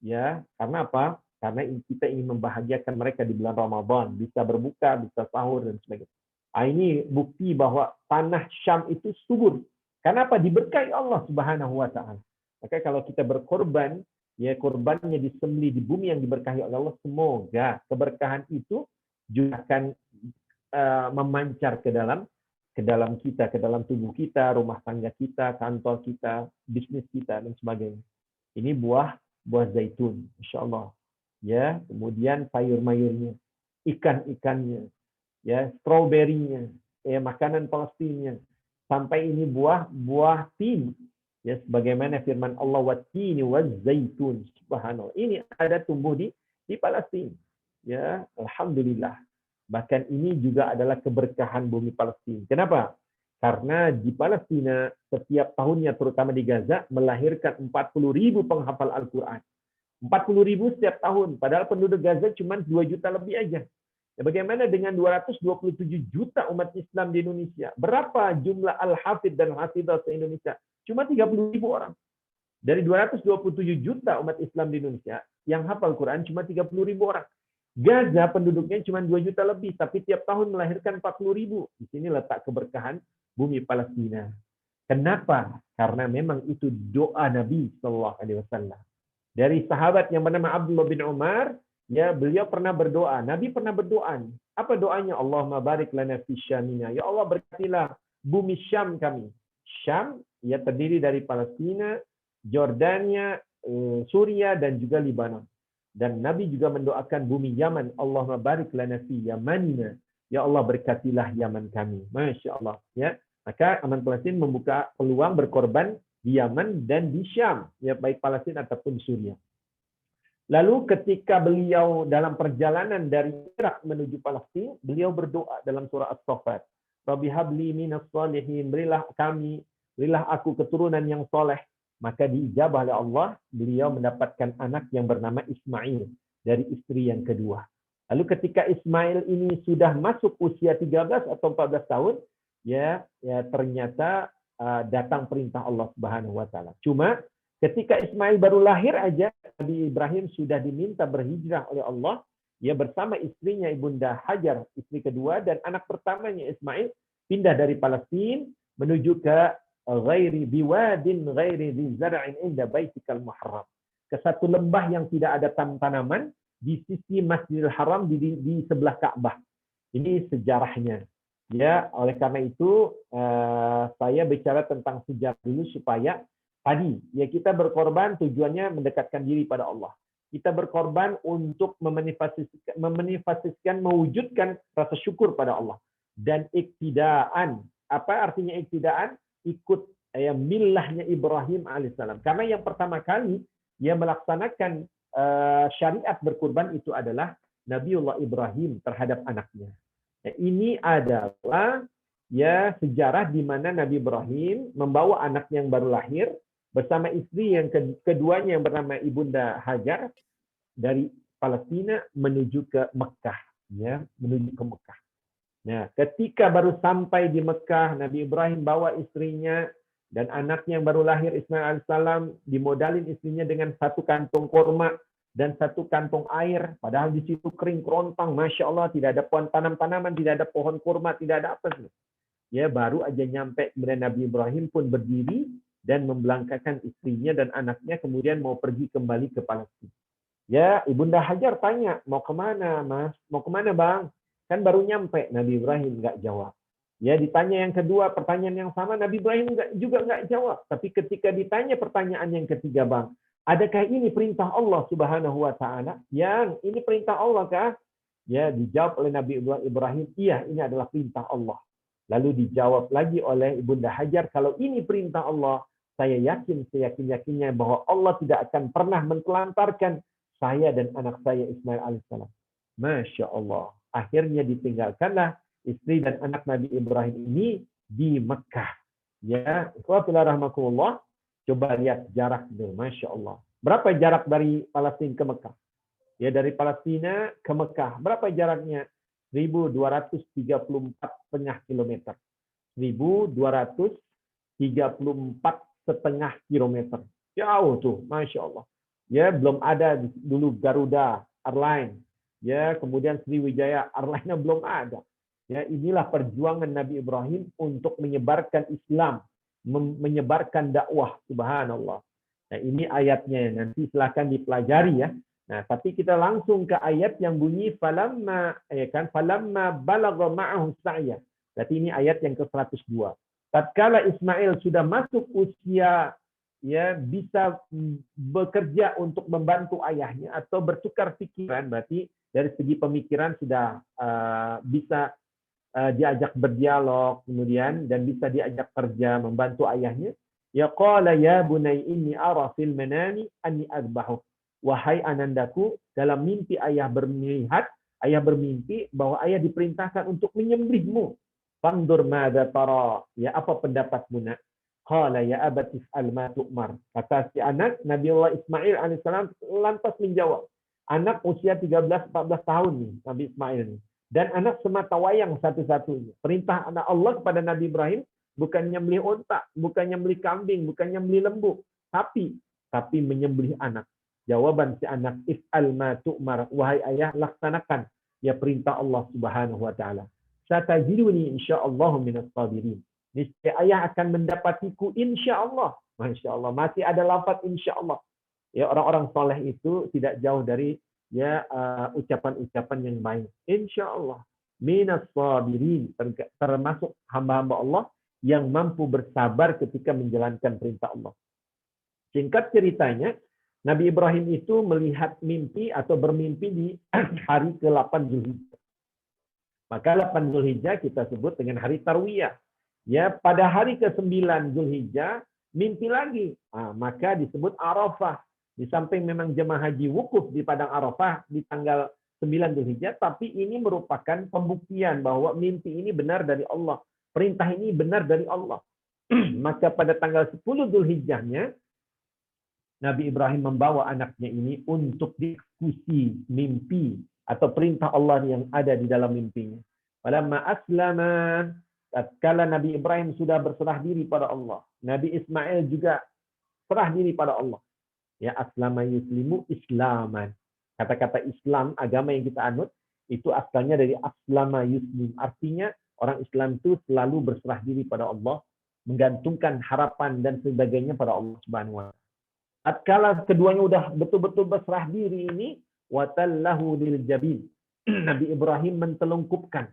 Ya, karena apa? Karena kita ingin membahagiakan mereka di bulan Ramadan, bisa berbuka, bisa sahur, dan sebagainya. Ini bukti bahwa tanah Syam itu subur. Kenapa? Diberkahi Allah Subhanahu wa taala. Maka kalau kita berkorban, ya, korbannya disembelih di bumi yang diberkahi oleh Allah, semoga keberkahan itu juga akan memancar ke dalam kita, ke dalam tubuh kita, rumah tangga kita, kantor kita, bisnis kita, dan sebagainya. Ini buah zaitun, insya Allah. Ya, kemudian sayur-mayurnya, ikan-ikannya, ya, stroberinya, ya, makanan Palestina, sampai ini buah tin, ya, sebagaimana firman Allah, wat-tini waz-zaitun, subhanallah. Ini ada tumbuh di Palestina, ya, alhamdulillah. Bahkan ini juga adalah keberkahan bumi Palestina. Kenapa? Karena di Palestina setiap tahunnya, terutama di Gaza, melahirkan 40.000 penghafal Al-Quran. 40.000 setiap tahun, padahal penduduk Gaza cuma 2 juta lebih aja. Ya, bagaimana dengan 227 juta umat Islam di Indonesia? Berapa jumlah al-hafidh dan hafidhah se-Indonesia? Cuma 30.000 orang. Dari 227 juta umat Islam di Indonesia, yang hafal Quran cuma 30.000 orang. Gaza penduduknya cuma 2 juta lebih, tapi tiap tahun melahirkan 40.000. Di sini letak keberkahan bumi Palestina. Kenapa? Karena memang itu doa Nabi SAW. Dari sahabat yang bernama Abdullah bin Umar, ya, beliau pernah berdoa. Nabi pernah berdoa. Apa doanya? Allahumma barik lana fi syamina. Ya Allah, berkatilah bumi Syam kami. Syam, ya, terdiri dari Palestina, Jordania, Suriah, dan juga Lebanon. Dan Nabi juga mendoakan bumi Yaman. Allahumma barik lana fi yamanina. Ya Allah, berkatilah Yaman kami. Masya Allah. Ya. Maka Aman Palestina membuka peluang berkorban di Yaman dan di Syam, ya, baik Palestina ataupun Suriah. Lalu ketika beliau dalam perjalanan dari Irak menuju Palestina, beliau berdoa dalam surah As-Saffat. Rabbi habli minas shalihin, berilah aku keturunan yang soleh. Maka diijabah oleh Allah, beliau mendapatkan anak yang bernama Ismail dari istri yang kedua. Lalu ketika Ismail ini sudah masuk usia 13 atau 14 tahun, ya ternyata datang perintah Allah Subhanahu wa taala. Cuma ketika Ismail baru lahir aja, Nabi Ibrahim sudah diminta berhijrah oleh Allah, ya bersama istrinya Ibunda Hajar, istri kedua, dan anak pertamanya Ismail pindah dari Palestina menuju ke ghairi biwadin ghairi dzi zar'in inda baitikal muharram, ke satu lembah yang tidak ada tanaman di sisi Masjidil Haram di sebelah Ka'bah. Ini sejarahnya. Ya, oleh karena itu saya bicara tentang sejarah dulu supaya tadi ya kita berkorban tujuannya mendekatkan diri pada Allah. Kita berkorban untuk memanifestasikan, mewujudkan rasa syukur pada Allah. Dan iktidaan. Apa artinya iktidaan? Ikut millahnya Ibrahim alaihissalam. Karena yang pertama kali ia melaksanakan syariat berkurban itu adalah Nabiullah Ibrahim terhadap anaknya. Ini adalah ya sejarah di mana Nabi Ibrahim membawa anak yang baru lahir bersama istri yang keduanya yang bernama Ibunda Hajar dari Palestina menuju ke Mekah, ya, menuju ke Mekah. Nah, ketika baru sampai di Mekah, Nabi Ibrahim bawa istrinya dan anaknya yang baru lahir Ismail alaihissalam, dimodalin istrinya dengan satu kantong kurma dan satu kantong air, padahal di situ kering kerontang, masya Allah, tidak ada pohon tanam-tanaman, tidak ada pohon kurma, tidak ada apa sih. Ya, baru aja nyampe, kemudian Nabi Ibrahim pun berdiri dan membelangkakan istrinya dan anaknya, kemudian mau pergi kembali ke Palestina. Ya, Ibunda Hajar tanya, mau kemana, Mas? Mau kemana, Bang? Kan baru nyampe. Nabi Ibrahim nggak jawab. Ya, ditanya yang kedua, pertanyaan yang sama, Nabi Ibrahim juga nggak jawab. Tapi ketika ditanya pertanyaan yang ketiga, Bang, adakah ini perintah Allah Subhanahu wa taala? Yang ini perintah Allah kah? Ya, dijawab oleh Nabi Ibrahim, iya, ini adalah perintah Allah. Lalu dijawab lagi oleh Ibunda Hajar, kalau ini perintah Allah, saya yakin seyakin-yakinnya bahwa Allah tidak akan pernah mentelantarkan saya dan anak saya Ismail alaihissalam. Masya Allah. Akhirnya ditinggalkanlah istri dan anak Nabi Ibrahim ini di Mekah. Ya, ikhwatul rahmakumullah. Coba lihat jarak itu, Masya Allah. Berapa jarak dari Palestina ke Mekah? Ya, dari Palestina ke Mekah. Berapa jaraknya? 1.234,5 kilometer. 1.234,5 kilometer. Jauh tuh, Masya Allah. Ya, belum ada dulu Garuda Airline. Ya, kemudian Sriwijaya Airline belum ada. Ya, inilah perjuangan Nabi Ibrahim untuk menyebarkan Islam, menyebarkan dakwah, subhanallah. Nah, ini ayatnya, nanti silakan dipelajari ya. Nah, tapi kita langsung ke ayat yang bunyi falamma, ya kan, falamma balagha ma'ahu sa'ya. Berarti ini ayat yang ke-102. Tatkala Ismail sudah masuk usia ya bisa bekerja untuk membantu ayahnya atau bertukar pikiran, berarti dari segi pemikiran sudah bisa diajak berdialog kemudian dan bisa diajak kerja membantu ayahnya. Ya qala ya bunai inni ara fil manami anni azbahu. Wahai anandaku, dalam mimpi ayah bermimpi bahwa ayah diperintahkan untuk menyembelihmu. Fandur madza tara, ya apa pendapatmu nak? Qala ya abati if'al ma tu'mar. Kata si anak Nabiullah Ismail alaihissalam lantas menjawab. Anak usia 13-14 tahun nih, Nabi Ismail nih. Dan anak semata wayang satu-satunya. Perintah anak Allah kepada Nabi Ibrahim bukan nyembelih onta, bukan nyembelih kambing, bukan nyembelih lembu, tapi menyembelih anak. Jawaban si anak, if'al ma tu'mar, wahai ayah, laksanakan ya perintah Allah Subhanahu wa taala. Satajiduni insyaallah minas sabirin. Niscaya ayah akan mendapatiku insyaallah. Masya Allah, masih ada lafaz insyaallah. Ya, orang-orang soleh itu tidak jauh dari ya ucapan-ucapan yang baik. Insyaallah minas sabirin, termasuk hamba-hamba Allah yang mampu bersabar ketika menjalankan perintah Allah. Singkat ceritanya, Nabi Ibrahim itu melihat mimpi atau bermimpi di hari ke-8 Zulhijjah. Maka 8 Zulhijjah kita sebut dengan hari Tarwiyah. Ya, pada hari ke-9 Zulhijjah mimpi lagi. Maka disebut Arafah. Di samping memang jemaah haji wukuf di padang Arafah di tanggal 9 Zulhijjah, tapi ini merupakan pembuktian bahwa mimpi ini benar dari Allah perintah ini benar dari Allah. Maka pada tanggal 10 Dzulhijjahnya, Nabi Ibrahim membawa anaknya ini untuk diskusi mimpi atau perintah Allah yang ada di dalam mimpinya. Falamma aslama, tatkala Nabi Ibrahim sudah berserah diri pada Allah, Nabi Ismail juga serah diri pada Allah. Ya, aslama yuslimu islaman. Kata-kata Islam, agama yang kita anut, itu asalnya dari aslama yuslim. Artinya orang Islam itu selalu berserah diri pada Allah, menggantungkan harapan dan sebagainya pada Allah Subhanahu wa taala. Tatkala keduanya udah betul-betul berserah diri ini, watallahu lil jabin. Nabi Ibrahim mentelungkupkan,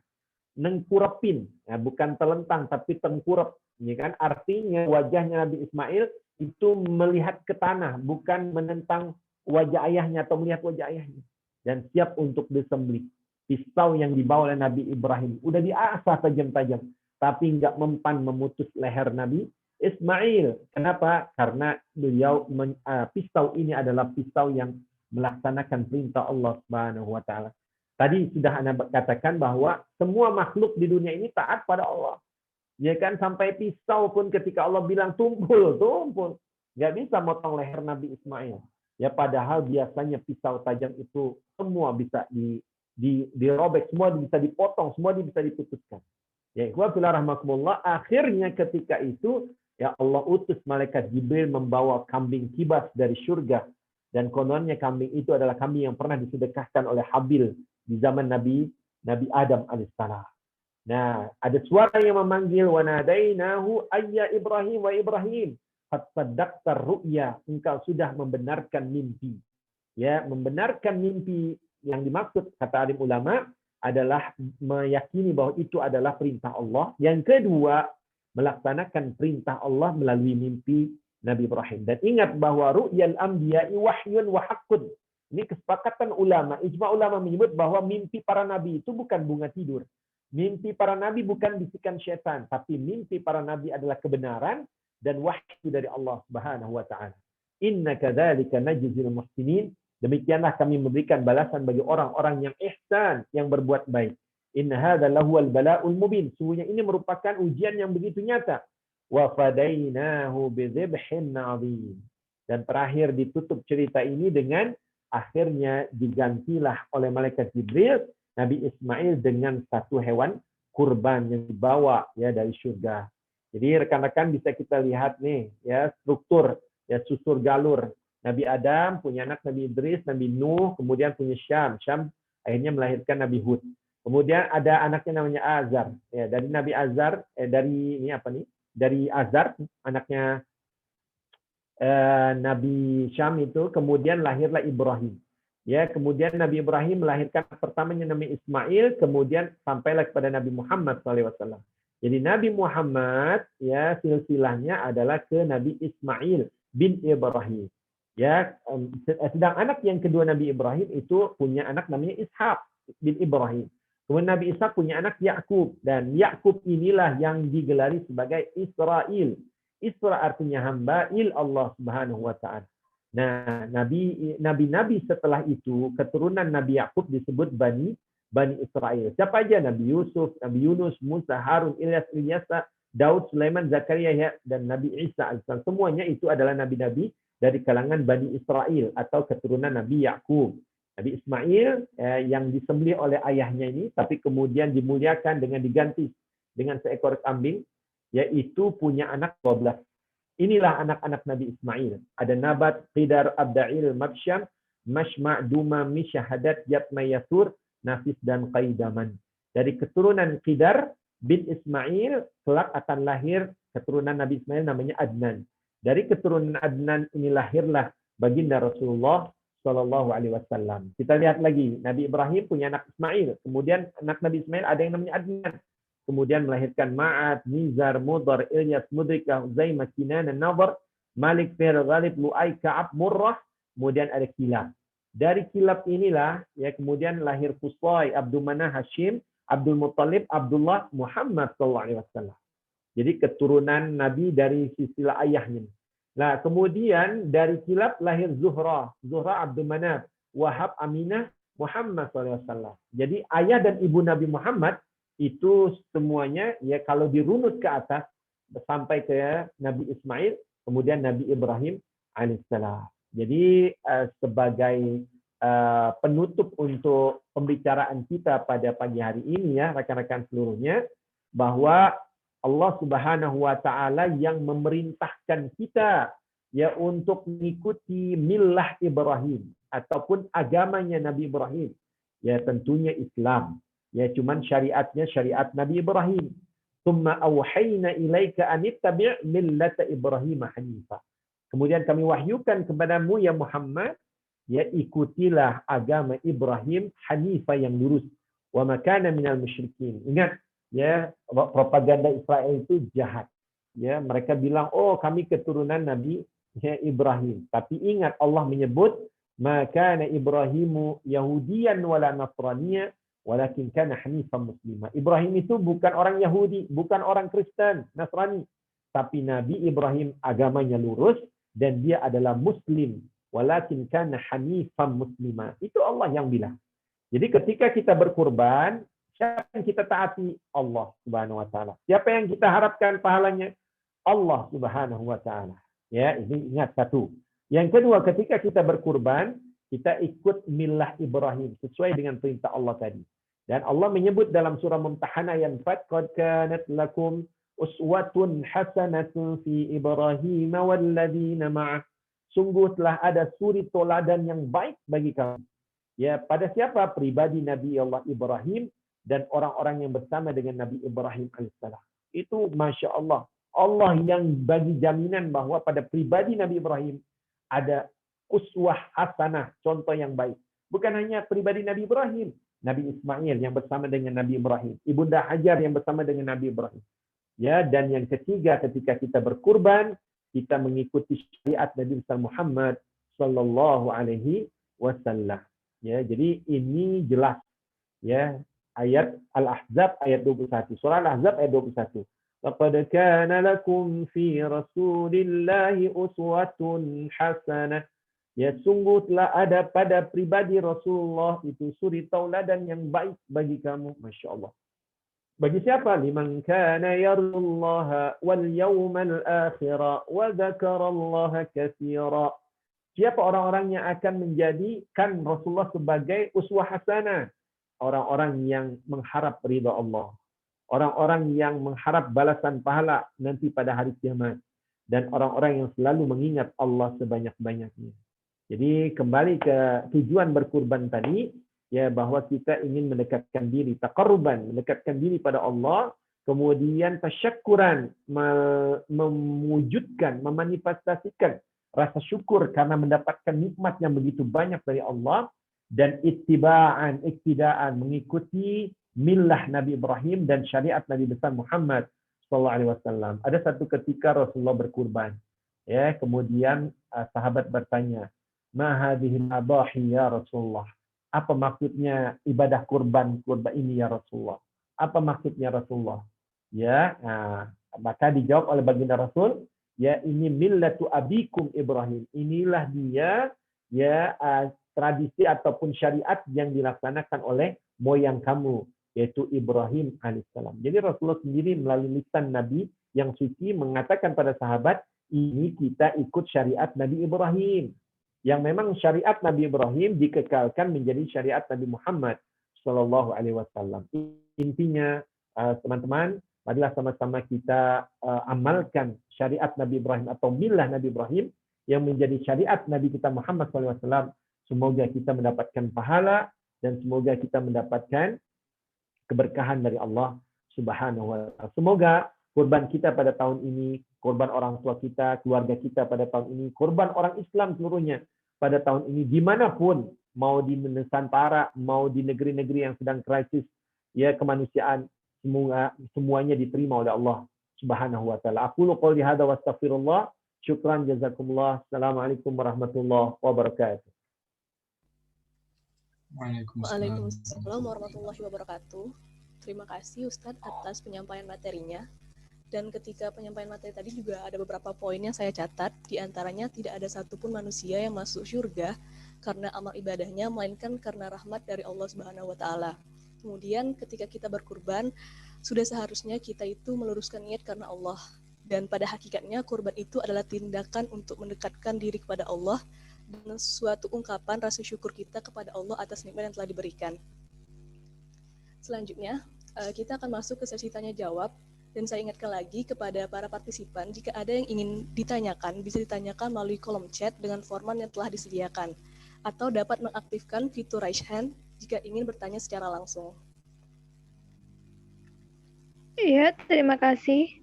nengkurapin, ya, bukan telentang tapi tengkurap, ya kan? Artinya wajahnya Nabi Ismail itu melihat ke tanah, bukan menentang wajah ayahnya atau melihat wajah ayahnya, dan siap untuk disembelih. Pisau yang dibawa oleh Nabi Ibrahim udah diasah tajam-tajam, tapi nggak mempan memutus leher Nabi Ismail. Kenapa? Karena beliau pisau ini adalah pisau yang melaksanakan perintah Allah Subhanahu wa taala. Tadi sudah Anda katakan bahwa semua makhluk di dunia ini taat pada Allah. Ya kan, sampai pisau pun ketika Allah bilang tumpul, tumpul. Nggak bisa motong leher Nabi Ismail. Ya, padahal biasanya pisau tajam itu semua bisa dirobek, semua bisa dipotong, semua bisa diputuskan. Ya, rahmatullah, akhirnya ketika itu ya Allah utus malaikat Jibril membawa kambing kibas dari surga, dan kononnya kambing itu adalah kambing yang pernah disedekahkan oleh Habil di zaman Nabi Adam alaihissalam. Nah, ada suara yang memanggil, wa nadainahu ayya Ibrahim wa Ibrahim qad saddaqta ru'ya, engkau sudah membenarkan mimpi. Ya, membenarkan mimpi yang dimaksud kata alim ulama adalah meyakini bahwa itu adalah perintah Allah. Yang kedua, melaksanakan perintah Allah melalui mimpi Nabi Ibrahim. Dan ingat bahwa ru'yal anbiya'i wahyun wa haqqun. Ini kesepakatan ulama, ijma ulama menyebut bahwa mimpi para nabi itu bukan bunga tidur. Mimpi para nabi bukan bisikan syaitan, tapi mimpi para nabi adalah kebenaran dan wahyu dari Allah Subhanahu wa taala. Inna kadzalika najzil muhsinin. Demikianlah kami memberikan balasan bagi orang-orang yang ihsan, yang berbuat baik. Inna hadza lahuwal bala'ul mubin. Sungguhnya ini merupakan ujian yang begitu nyata. Wa fadainahu bidzibhin 'adzim. Dan terakhir ditutup cerita ini dengan akhirnya digantilah oleh malaikat Jibril Nabi Ismail dengan satu hewan kurban yang dibawa ya dari surga. Jadi rekan-rekan bisa kita lihat nih ya struktur ya susur galur. Nabi Adam punya anak Nabi Idris, Nabi Nuh, kemudian punya Syam. Syam akhirnya melahirkan Nabi Hud. Kemudian ada anaknya namanya Azar. Ya, dari Nabi Azar dari Azar anaknya Nabi Syam itu, kemudian lahirlah Ibrahim. Ya, kemudian Nabi Ibrahim melahirkan pertamanya Nabi Ismail, kemudian sampailah kepada Nabi Muhammad SAW. Jadi Nabi Muhammad ya silsilahnya adalah ke Nabi Ismail bin Ibrahim. Ya, sedang anak yang kedua Nabi Ibrahim itu punya anak namanya Ishak bin Ibrahim. Kemudian Nabi Ishak punya anak Yakub, dan Yakub inilah yang digelari sebagai Israel. Isra artinya hamba, il Allah Subhanahu wa taala. Nah, nabi-nabi setelah itu keturunan Nabi Yakub disebut Bani Israel. Siapa aja? Nabi Yusuf, Nabi Yunus, Musa, Harun, Ilyas, Daud, Sulaiman, Zakaria, dan Nabi Isa alaihissalam. Semuanya itu adalah nabi-nabi dari kalangan Bani Israel atau keturunan Nabi Yakub. Nabi Ismail yang disembelih oleh ayahnya ini, tapi kemudian dimuliakan dengan diganti dengan seekor kambing, yaitu punya anak 12. Inilah anak-anak Nabi Ismail. Ada Nabat, Qidar, Abda'il, Mabsyam, Mashma', Duma, Misyahadat, Yatma, Yasur, Nafis, dan Qaidaman. Dari keturunan Qidar bin Ismail, kelak akan lahir keturunan Nabi Ismail namanya Adnan. Dari keturunan Adnan ini lahirlah baginda Rasulullah Shallallahu Alaihi Wasallam. Kita lihat lagi, Nabi Ibrahim punya anak Ismail. Kemudian anak Nabi Ismail ada yang namanya Adnan. Kemudian melahirkan Ma'ad, Nizar, Mudar, Ilyas, Mudrikah, Zaimah, Kinan, Nadhr, Malik, Fihr, Ghalib, Lu'ay, Ka'ab, Murrah. Kemudian ada Kilab. Dari Kilab inilah ya kemudian lahir Qusay, Abdul Manah, Hashim, Abdul Muttalib, Abdullah, Muhammad Sallallahu Alaihi Wasallam. Jadi keturunan Nabi dari silsilah ayahnya. Nah, kemudian dari Kilab lahir Zuhra, Abdul Manaf, Wahab, Aminah, Muhammad SAW. Jadi ayah dan ibu Nabi Muhammad Itu semuanya ya kalau dirunut ke atas sampai ke Nabi Ismail, kemudian Nabi Ibrahim alaihissalam. Jadi sebagai penutup untuk pembicaraan kita pada pagi hari ini ya rekan-rekan seluruhnya, bahwa Allah Subhanahu wa taala yang memerintahkan kita ya untuk mengikuti millah Ibrahim ataupun agamanya Nabi Ibrahim. Ya tentunya Islam. Ya cuman syariatnya syariat Nabi Ibrahim. Tsumma auhayna ilaika an ittabi' millata Ibrahim hanifa. Kemudian kami wahyukan kepadamu ya Muhammad, ya ikutilah agama Ibrahim hanifa yang lurus. Wa ma kana minal musyrikin. Ingat ya, propaganda Israel itu jahat. Ya, mereka bilang, "Oh, kami keturunan Nabi ya Ibrahim." Tapi ingat Allah menyebut, "Ma kana Ibrahimu Yahudiyan wala Nasraniya, walakin kana hanifan muslimah." Ibrahim itu bukan orang Yahudi, bukan orang Kristen, Nasrani, tapi Nabi Ibrahim agamanya lurus dan dia adalah muslim. Walakin kana hanifan muslimah. Itu Allah yang bilang. Jadi ketika kita berkurban, siapa yang kita taati? Allah Subhanahu wa taala. Siapa yang kita harapkan pahalanya? Allah Subhanahu wa taala. Ya, ini ingat satu. Yang kedua, ketika kita berkurban, kita ikut millah Ibrahim sesuai dengan perintah Allah tadi. Dan Allah menyebut dalam surah Mumtahanah ayat 4, "Qad kanat lakum uswatun hasanatun fi Ibrahim walladzina ma'ah." Sungguh telah ada suri toladan yang baik bagi kamu. Ya, pada siapa? Pribadi Nabi Allah Ibrahim dan orang-orang yang bersama dengan Nabi Ibrahim alaihissalam. Itu Masya Allah. Allah yang bagi jaminan bahwa pada pribadi Nabi Ibrahim ada uswah hasanah, contoh yang baik. Bukan hanya pribadi Nabi Ibrahim, Nabi Ismail yang bersama dengan Nabi Ibrahim, Ibunda Hajar yang bersama dengan Nabi Ibrahim. Ya, dan yang ketiga, ketika kita berkurban, kita mengikuti syariat Nabi Muhammad sallallahu alaihi wasallam. Ya, jadi ini jelas ya, ayat Al-Ahzab ayat 21. Surah Al-Ahzab ayat 21. Laqad kana lakum fi Rasulillahi uswatun hasanah. Ya, sungguh telah ada pada pribadi Rasulullah itu suri tauladan yang baik bagi kamu. Masya Allah. Bagi siapa? Liman kana yarjullaha wal yawmal akhira wa dzakarallaha katsira. Siapa orang-orang yang akan menjadikan Rasulullah sebagai uswah hasanah? Orang-orang yang mengharap ridha Allah. Orang-orang yang mengharap balasan pahala nanti pada hari kiamat. Dan orang-orang yang selalu mengingat Allah sebanyak-banyaknya. Jadi kembali ke tujuan berkurban tadi, ya bahwa kita ingin mendekatkan diri, taqarruban, mendekatkan diri pada Allah, kemudian tasyakkuran, mewujudkan, memanifestasikan rasa syukur karena mendapatkan nikmat yang begitu banyak dari Allah, dan iktidaan mengikuti millah Nabi Ibrahim dan syariat Nabi besar Muhammad SAW. Ada satu ketika Rasulullah berkurban, ya kemudian sahabat bertanya, "Ma hadhihi al-adahi ya Rasulullah?" Apa maksudnya ibadah kurban ini ya Rasulullah? Apa maksudnya Rasulullah? Ya, maka dijawab oleh baginda Rasul, ya ini millatu abikum Ibrahim. Inilah dia ya tradisi ataupun syariat yang dilaksanakan oleh moyang kamu, yaitu Ibrahim alaihissalam. Jadi Rasulullah sendiri melalui lisan Nabi yang suci mengatakan pada sahabat, ini kita ikut syariat Nabi Ibrahim. Yang memang syariat Nabi Ibrahim dikekalkan menjadi syariat Nabi Muhammad Sallallahu Alaihi Wasallam. Intinya, teman-teman, marilah sama-sama kita amalkan syariat Nabi Ibrahim atau millah Nabi Ibrahim yang menjadi syariat Nabi kita Muhammad SAW. Semoga kita mendapatkan pahala dan semoga kita mendapatkan keberkahan dari Allah Subhanahu Wa Taala. Semoga kurban kita pada tahun ini, kurban orang tua kita, keluarga kita pada tahun ini, kurban orang Islam seluruhnya pada tahun ini, dimanapun, mau di Nusantara, mau di negeri-negeri yang sedang krisis, ya kemanusiaan, semuanya diterima oleh Allah Subhanahu Wa Taala. Aku qouli hadza wa astaghfirullah. Syukran jazakumullah. Assalamualaikum warahmatullahi wabarakatuh. Waalaikumsalam warahmatullahi wabarakatuh. Terima kasih Ustadz atas penyampaian materinya. Dan ketika penyampaian materi tadi juga ada beberapa poin yang saya catat, di antaranya tidak ada satupun manusia yang masuk surga karena amal ibadahnya, melainkan karena rahmat dari Allah Subhanahu wa Ta'ala. Kemudian ketika kita berkurban, sudah seharusnya kita itu meluruskan niat karena Allah. Dan pada hakikatnya kurban itu adalah tindakan untuk mendekatkan diri kepada Allah dan suatu ungkapan rasa syukur kita kepada Allah atas nikmat yang telah diberikan. Selanjutnya, kita akan masuk ke sesi tanya jawab. Dan saya ingatkan lagi kepada para partisipan, jika ada yang ingin ditanyakan, bisa ditanyakan melalui kolom chat dengan format yang telah disediakan. Atau dapat mengaktifkan fitur raise hand jika ingin bertanya secara langsung. Iya, terima kasih.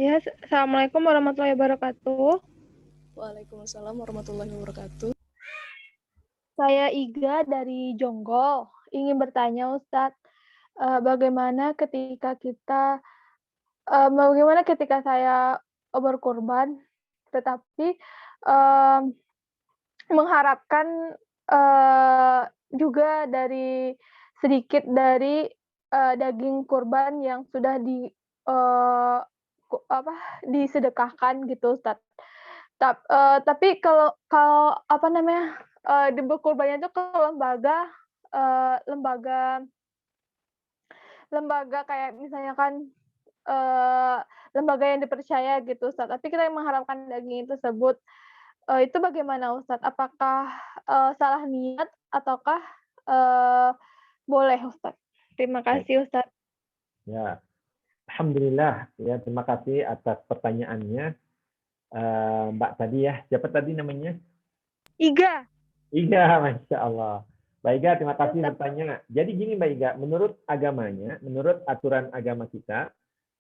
Ya, Assalamualaikum warahmatullahi wabarakatuh. Waalaikumsalam warahmatullahi wabarakatuh. Saya Iga dari Jonggol. Ingin bertanya Ustadz, bagaimana ketika saya berkurban, tetapi mengharapkan juga dari sedikit dari daging kurban yang sudah disedekahkan gitu Ustadz. Tapi kalau di berkurbannya itu ke lembaga kayak misalnya kan lembaga yang dipercaya gitu Ustadz. Tapi kita mengharapkan daging tersebut, itu bagaimana Ustadz? Apakah salah niat ataukah boleh Ustadz? Terima kasih Ustadz. Ya, alhamdulillah ya, terima kasih atas pertanyaannya. Mbak tadi ya, siapa tadi namanya? Iga. Iga, Masya Allah. Mbak Iga, terima kasih bertanya. Jadi gini Mbak Iga, menurut agamanya, menurut aturan agama kita,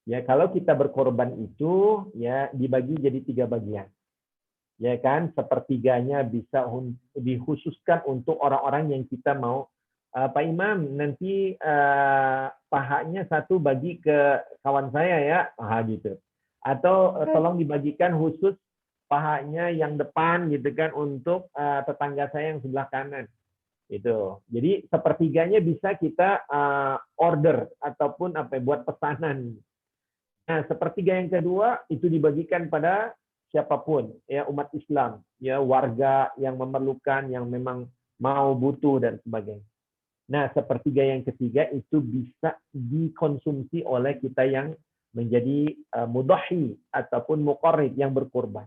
ya kalau kita berkorban itu ya dibagi jadi 3 bagian. Ya kan, sepertiganya bisa dikhususkan untuk orang-orang yang kita mau, Pak Imam, nanti pahanya 1 bagi ke kawan saya ya, gitu. Atau tolong dibagikan khusus pahanya yang depan gitu kan untuk tetangga saya yang sebelah kanan. Itu. Jadi sepertiganya bisa kita order ataupun buat pesanan. Nah, sepertiga yang kedua itu dibagikan pada siapapun ya, umat Islam, ya warga yang memerlukan, yang memang mau butuh dan sebagainya. Nah, sepertiga yang ketiga itu bisa dikonsumsi oleh kita yang menjadi mudhahi ataupun muqarrib yang berkorban.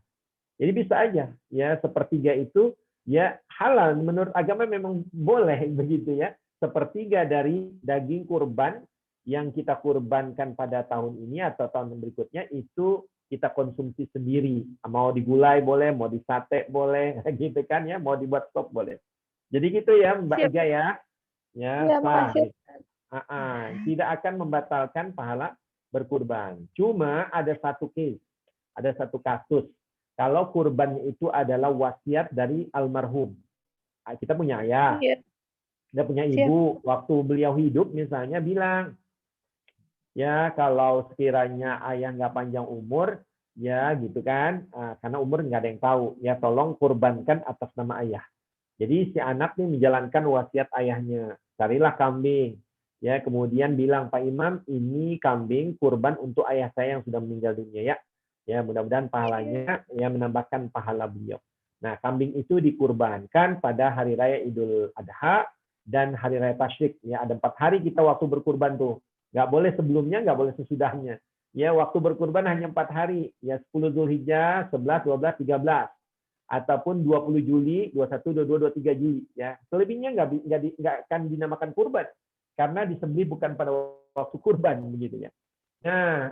Jadi bisa aja ya, sepertiga itu ya halal menurut agama, memang boleh begitu ya. Sepertiga dari daging kurban yang kita kurbankan pada tahun ini atau tahun berikutnya itu kita konsumsi sendiri. Mau digulai boleh, mau disate boleh, gitu kan ya, mau dibuat sop boleh. Jadi gitu ya Mbak Iga ya. Ya, makasih. Tidak akan membatalkan pahala berkurban. Cuma ada satu case, ada satu kasus. Kalau kurban itu adalah wasiat dari almarhum. Kita punya ayah, kita punya ibu. Waktu beliau hidup misalnya bilang, ya kalau sekiranya ayah nggak panjang umur, ya gitu kan, karena umur nggak ada yang tahu, ya tolong kurbankan atas nama ayah. Jadi si anak nih menjalankan wasiat ayahnya, carilah kambing. Ya, kemudian bilang, Pak Imam, ini kambing kurban untuk ayah saya yang sudah meninggal dunia ya. Ya, mudah-mudahan pahalanya ya menambahkan pahala beliau. Nah, kambing itu dikurbankan pada hari raya Idul Adha dan hari raya Tasyrik. Ya, ada 4 hari kita waktu berkurban tuh. Nggak boleh sebelumnya, nggak boleh sesudahnya. Ya, waktu berkurban hanya 4 hari. Ya, 10 Zulhijjah, 11, 12, 13. Ataupun 20 Juli, 21, 22, 23 Juli. Ya, selebihnya nggak akan dinamakan kurban. Karena disembelih bukan pada waktu kurban begitu ya. Nah,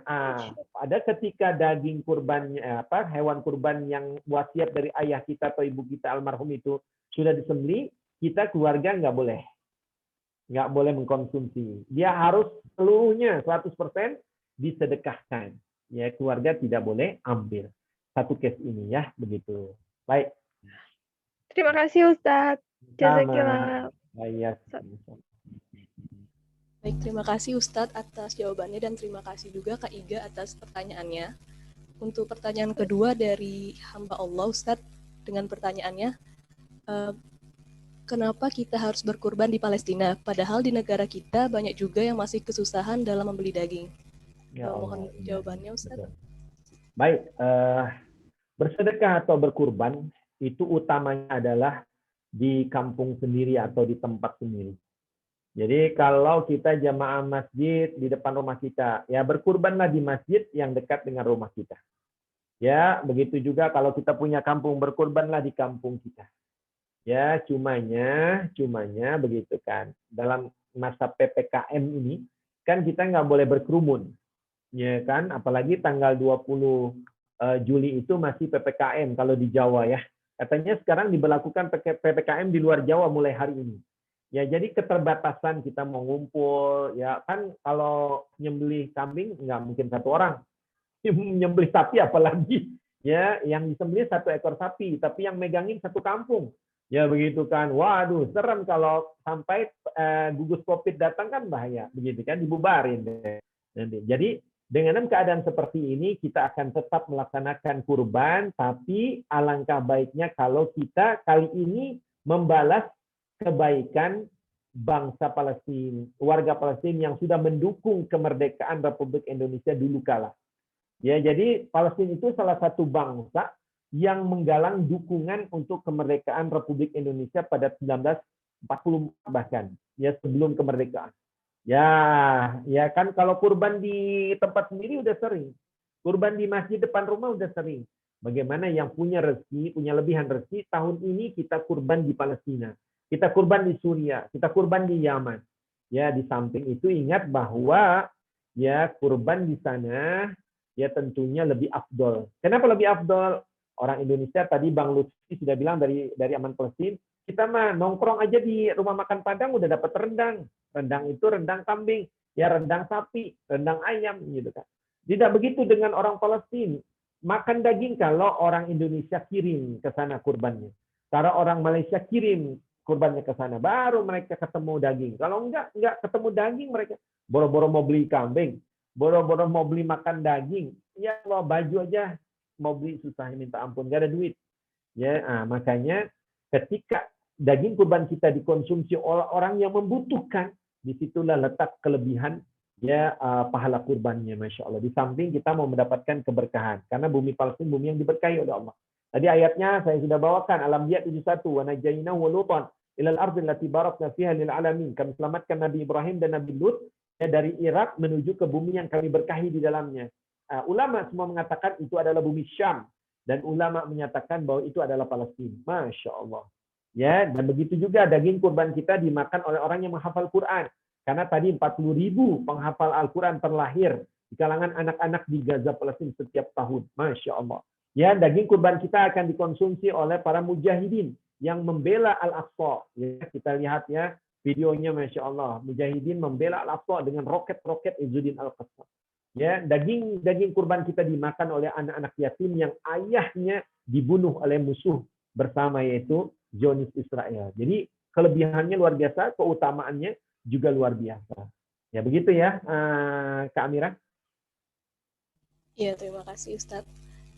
ada ketika daging kurbannya hewan kurban yang wasiat dari ayah kita atau ibu kita almarhum itu sudah disembelih, kita keluarga nggak boleh mengkonsumsi. Dia harus seluruhnya 100% disedekahkan. Ya, keluarga tidak boleh ambil. Satu case ini ya, begitu. Baik. Terima kasih Ustadz. Jazakillah. Baik, terima kasih Ustadz atas jawabannya dan terima kasih juga Kak Iga atas pertanyaannya. Untuk pertanyaan kedua dari hamba Allah Ustadz dengan pertanyaannya, kenapa kita harus berkurban di Palestina? Padahal di negara kita banyak juga yang masih kesusahan dalam membeli daging. Ya, mohon jawabannya Ustadz. Baik, bersedekah atau berkurban itu utamanya adalah di kampung sendiri atau di tempat sendiri. Jadi kalau kita jamaah masjid di depan rumah kita, ya berkurbanlah di masjid yang dekat dengan rumah kita. Ya, begitu juga kalau kita punya kampung, berkurbanlah di kampung kita. Ya, cumanya begitu kan. Dalam masa PPKM ini, kan kita nggak boleh berkerumun. Ya kan, apalagi tanggal 20 Juli itu masih PPKM kalau di Jawa ya. Katanya sekarang diberlakukan PPKM di luar Jawa mulai hari ini. Ya, jadi keterbatasan kita mau ngumpul, ya kan kalau nyembelih kambing nggak mungkin satu orang. Nyembelih sapi apalagi. Ya, yang disembelih 1 ekor sapi, tapi yang megangin 1 kampung. Ya begitu kan. Waduh, serem kalau sampai gugus Covid datang kan bahaya. Begitu kan, dibubarin deh. Nanti. Jadi dengan keadaan seperti ini, kita akan tetap melaksanakan kurban, tapi alangkah baiknya kalau kita kali ini membalas kebaikan bangsa Palestina, warga Palestina yang sudah mendukung kemerdekaan Republik Indonesia dulu kala. Ya, jadi Palestina itu salah satu bangsa yang menggalang dukungan untuk kemerdekaan Republik Indonesia pada 1944 bahkan, ya sebelum kemerdekaan. Ya kan kalau kurban di tempat sendiri udah sering. Kurban di masjid depan rumah udah sering. Bagaimana yang punya rezeki, punya lebihan rezeki, tahun ini kita kurban di Palestina. Kita kurban di Suriah, kita kurban di Yaman. Ya, di samping itu ingat bahwa ya kurban di sana ya tentunya lebih afdol. Kenapa lebih afdol? Orang Indonesia tadi Bang Lutfi sudah bilang dari Aman Palestina, kita mah nongkrong aja di rumah makan Padang udah dapat rendang. Rendang itu rendang kambing, ya rendang sapi, rendang ayam gitu kan. Tidak begitu dengan orang Palestina. Makan daging kalau orang Indonesia kirim ke sana kurbannya. Kalau orang Malaysia kirim kurbannya ke sana, baru mereka ketemu daging. Kalau enggak ketemu daging, mereka boro-boro mau beli kambing, boro-boro mau beli makan daging. Ya Allah, baju aja mau beli susah, minta ampun, nggak ada duit. Ya, makanya ketika daging kurban kita dikonsumsi oleh orang yang membutuhkan, disitulah letak kelebihan ya pahala kurbannya, masya Allah. Di samping kita mau mendapatkan keberkahan, karena bumi Palestina bumi yang diberkahi oleh Allah. Tadi ayatnya saya sudah bawakan, Al-Anbiya 71, wa najaynahu wa lutan ilal ardil lati barakna fiha lil alamin. Kami selamatkan Nabi Ibrahim dan Nabi Lut ya, dari Irak menuju ke bumi yang kami berkahi di dalamnya. Ulama semua mengatakan itu adalah bumi Syam, dan ulama menyatakan bahwa itu adalah Palestina. Masya Allah. Ya, dan begitu juga daging kurban kita dimakan oleh orang yang menghafal Quran. Karena tadi 40.000 penghafal Al-Quran terlahir di kalangan anak-anak di Gaza Palestina setiap tahun. Masya Allah. Ya, daging kurban kita akan dikonsumsi oleh para mujahidin yang membela Al-Aqsa. Ya, kita lihat ya videonya, masya Allah. Mujahidin membela Al-Aqsa dengan roket-roket Izzuddin Al-Qassam. Ya, daging kurban kita dimakan oleh anak-anak yatim yang ayahnya dibunuh oleh musuh bersama, yaitu Zionis Israel. Jadi kelebihannya luar biasa, keutamaannya juga luar biasa. Ya begitu ya, Kak Amira. Iya, terima kasih Ustadz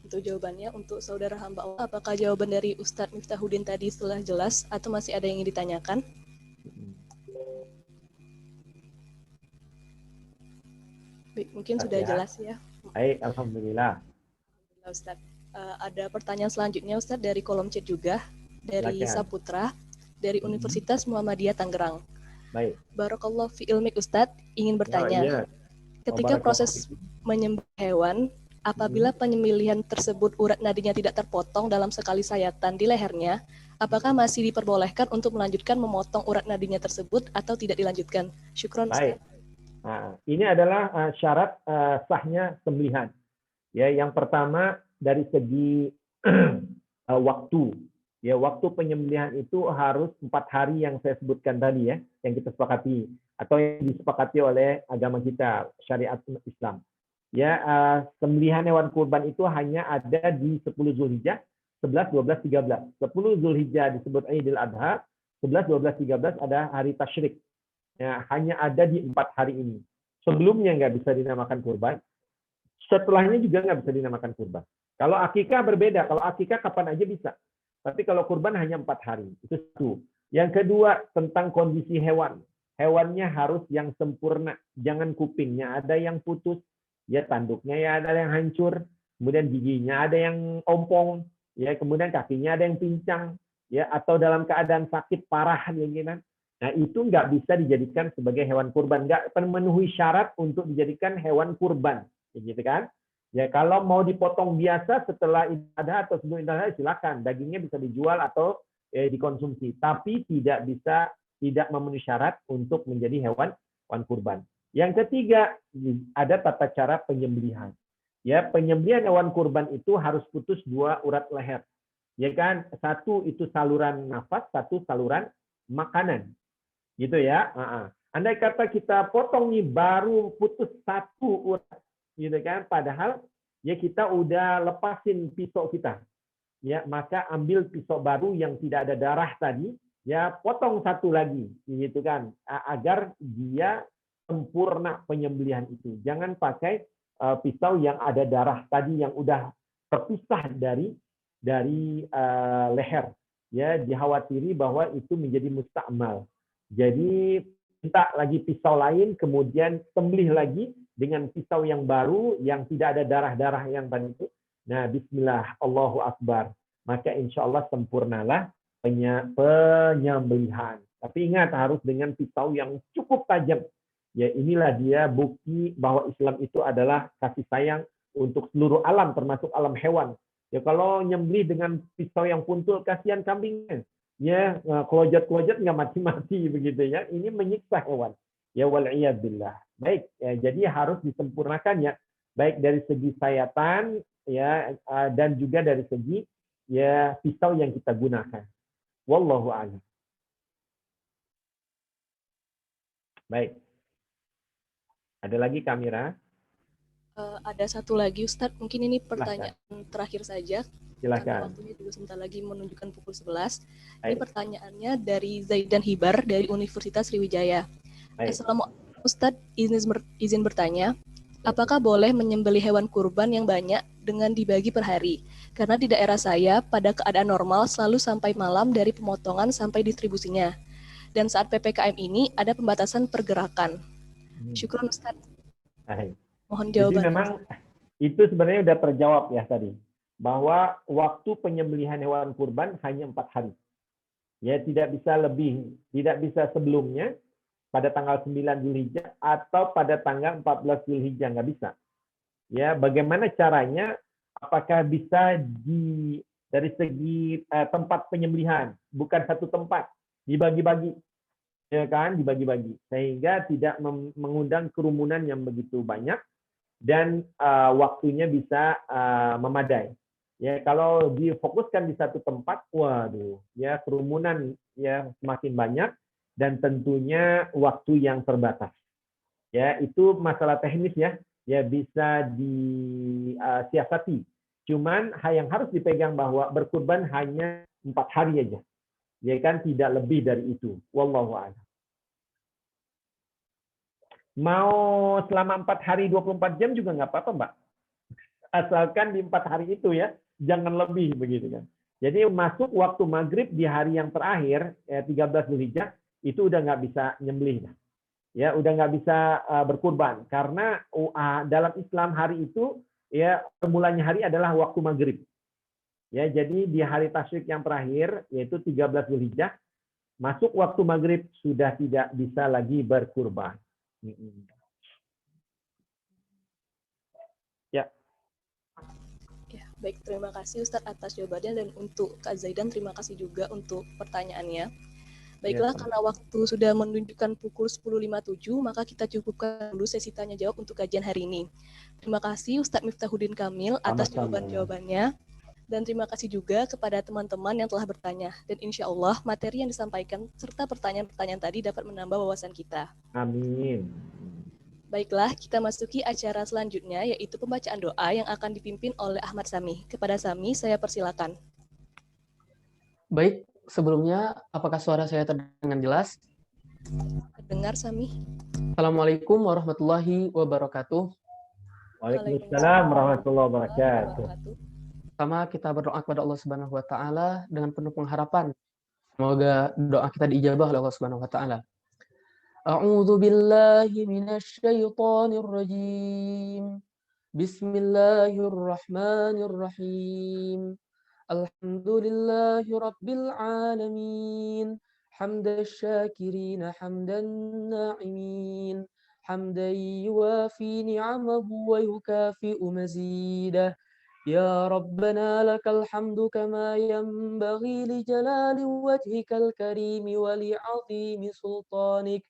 untuk jawabannya. Untuk saudara hamba Allah, apakah jawaban dari Ustadz Miftahuddin tadi setelah jelas atau masih ada yang ingin ditanyakan? Baik, mungkin sudah jelas ya. Baik, alhamdulillah. Ustadz, ada pertanyaan selanjutnya Ustadz dari kolom chat juga, dari Saputra, dari Universitas Muhammadiyah Tangerang. Baik. Barakallah fi ilmik Ustadz, ingin bertanya. Ketika proses menyembelih hewan, apabila penyembelihan tersebut urat nadinya tidak terpotong dalam sekali sayatan di lehernya, apakah masih diperbolehkan untuk melanjutkan memotong urat nadinya tersebut atau tidak dilanjutkan? Syukron Ustadz. Nah, ini adalah syarat sahnya sembelihan. Ya, yang pertama dari segi waktu. Ya, waktu penyembelihan itu harus 4 hari yang saya sebutkan tadi ya, yang kita sepakati atau yang disepakati oleh agama kita, syariat Islam. Ya, sembelihan hewan kurban itu hanya ada di 10 Zulhijjah, 11, 12, 13. 10 Zulhijjah disebut Idul Adha, 11, 12, 13 ada hari tasyrik. Ya, hanya ada di 4 hari ini. Sebelumnya nggak bisa dinamakan kurban, setelahnya juga nggak bisa dinamakan kurban. Kalau akikah berbeda, kalau akikah kapan aja bisa. Tapi kalau kurban hanya 4 hari. Itu satu. Yang kedua, tentang kondisi hewan. Hewannya harus yang sempurna. Jangan kupingnya ada yang putus, ya tanduknya ya ada yang hancur, kemudian giginya ada yang ompong, ya kemudian kakinya ada yang pincang, ya atau dalam keadaan sakit parah gitu. Nah, itu nggak bisa dijadikan sebagai hewan kurban, nggak memenuhi syarat untuk dijadikan hewan kurban, gitu kan? Ya, kalau mau dipotong biasa setelah Idul Adha atau sebelum Idul Adha silakan, dagingnya bisa dijual atau dikonsumsi, tapi tidak memenuhi syarat untuk menjadi hewan kurban. Yang ketiga, ada tata cara penyembelihan. Ya, penyembelihan hewan kurban itu harus putus 2 urat leher. Ya kan? Satu itu saluran nafas, satu saluran makanan. Gitu ya. Andai kata kita potong nih baru putus 1 urat, gitu kan? Padahal ya kita udah lepasin pisau kita. Ya, maka ambil pisau baru yang tidak ada darah tadi, ya potong 1 lagi, gitu kan? Agar dia sempurna penyembelihan itu. Jangan pakai pisau yang ada darah tadi yang udah terpisah dari leher. Ya, dikhawatiri bahwa itu menjadi musta'mal. Jadi minta lagi pisau lain, kemudian sembelih lagi dengan pisau yang baru yang tidak ada darah-darah yang tadi itu. Nah, bismillah, Allahu Akbar. Maka insya Allah sempurnalah penyembelihan. Tapi ingat, harus dengan pisau yang cukup tajam. Ya, inilah dia bukti bahwa Islam itu adalah kasih sayang untuk seluruh alam, termasuk alam hewan. Ya, kalau nyembelih dengan pisau yang puntul, kasihan kambingnya. Ya, kelojot-kelojot nggak mati-mati begitu ya. Ini menyiksa hewan. Ya, wal'iyadillah. Baik, ya, jadi harus disempurnakan ya. Baik dari segi sayatan ya, dan juga dari segi ya pisau yang kita gunakan. Wallahu a'lam. Baik. Ada lagi kamera? Ada satu lagi Ustadz, mungkin ini pertanyaan terakhir saja. Silakan. Karena waktunya juga sebentar lagi menunjukkan pukul 11. Ini pertanyaannya dari Zaidan Hibar dari Universitas Sriwijaya. Assalamualaikum Ustadz, izin bertanya, apakah boleh menyembelih hewan kurban yang banyak dengan dibagi per hari? Karena di daerah saya pada keadaan normal selalu sampai malam dari pemotongan sampai distribusinya. Dan saat PPKM ini ada pembatasan pergerakan. Syukron Ustadz. Mohon jawaban. Jadi memang itu sebenarnya sudah terjawab ya tadi, bahwa waktu penyembelihan hewan kurban hanya 4 hari. Ya, tidak bisa lebih, tidak bisa sebelumnya pada tanggal 9 Zulhijjah atau pada tanggal 14 Zulhijjah, nggak bisa. Ya, bagaimana caranya? Apakah bisa dari segi tempat penyembelihan, bukan satu tempat, dibagi-bagi, ya kan, dibagi-bagi, sehingga tidak mengundang kerumunan yang begitu banyak dan waktunya bisa memadai. Ya, kalau difokuskan di satu tempat, waduh, ya kerumunan ya semakin banyak dan tentunya waktu yang terbatas. Ya, itu masalah teknis ya. Ya, bisa disiasati. Cuman yang harus dipegang bahwa berkurban hanya 4 hari aja. Ya kan, tidak lebih dari itu. Wallahu a'lam. Mau selama 4 hari 24 jam juga nggak apa-apa, Mbak. Asalkan di 4 hari itu ya, jangan lebih begitu kan. Jadi masuk waktu maghrib di hari yang terakhir, 13 Zulhijjah, itu udah nggak bisa nyembelih. Ya, udah nggak bisa berkurban. Karena dalam Islam hari itu, ya permulanya hari adalah waktu maghrib. Ya, jadi di hari tasyrik yang terakhir, yaitu 13 Zulhijjah, masuk waktu maghrib sudah tidak bisa lagi berkurban. Ya. Ya, baik, terima kasih Ustadz atas jawabannya, dan untuk Kak Zaidan terima kasih juga untuk pertanyaannya. Baiklah, karena waktu sudah menunjukkan pukul 10.57, maka kita cukupkan dulu sesi tanya jawab untuk kajian hari ini. Terima kasih Ustadz Miftahuddin Kamil atas jawaban-jawabannya, dan terima kasih juga kepada teman-teman yang telah bertanya. Dan insya Allah materi yang disampaikan serta pertanyaan-pertanyaan tadi dapat menambah wawasan kita. Amin. Baiklah, kita masuki acara selanjutnya, yaitu pembacaan doa yang akan dipimpin oleh Ahmad Sami. Kepada Sami, saya persilakan. Baik, sebelumnya apakah suara saya terdengar jelas? Terdengar, Sami. Assalamualaikum warahmatullahi wabarakatuh. Waalaikumsalam warahmatullahi wabarakatuh. Pertama, kita berdoa kepada Allah Subhanahu wa taala dengan penuh pengharapan. Semoga doa kita diijabah oleh Allah Subhanahu wa taala. A'udzu billahi minasy syaithanir rajim. Bismillahirrahmanirrahim. Alhamdulillahi rabbil alamin. حمد الشاكرين حمد الناعمين حمدا يوافي نعمه ويكافئ مزيده يا ربنا لك الحمد كما ينبغي لجلال وجهك الكريم ولعظيم سلطانك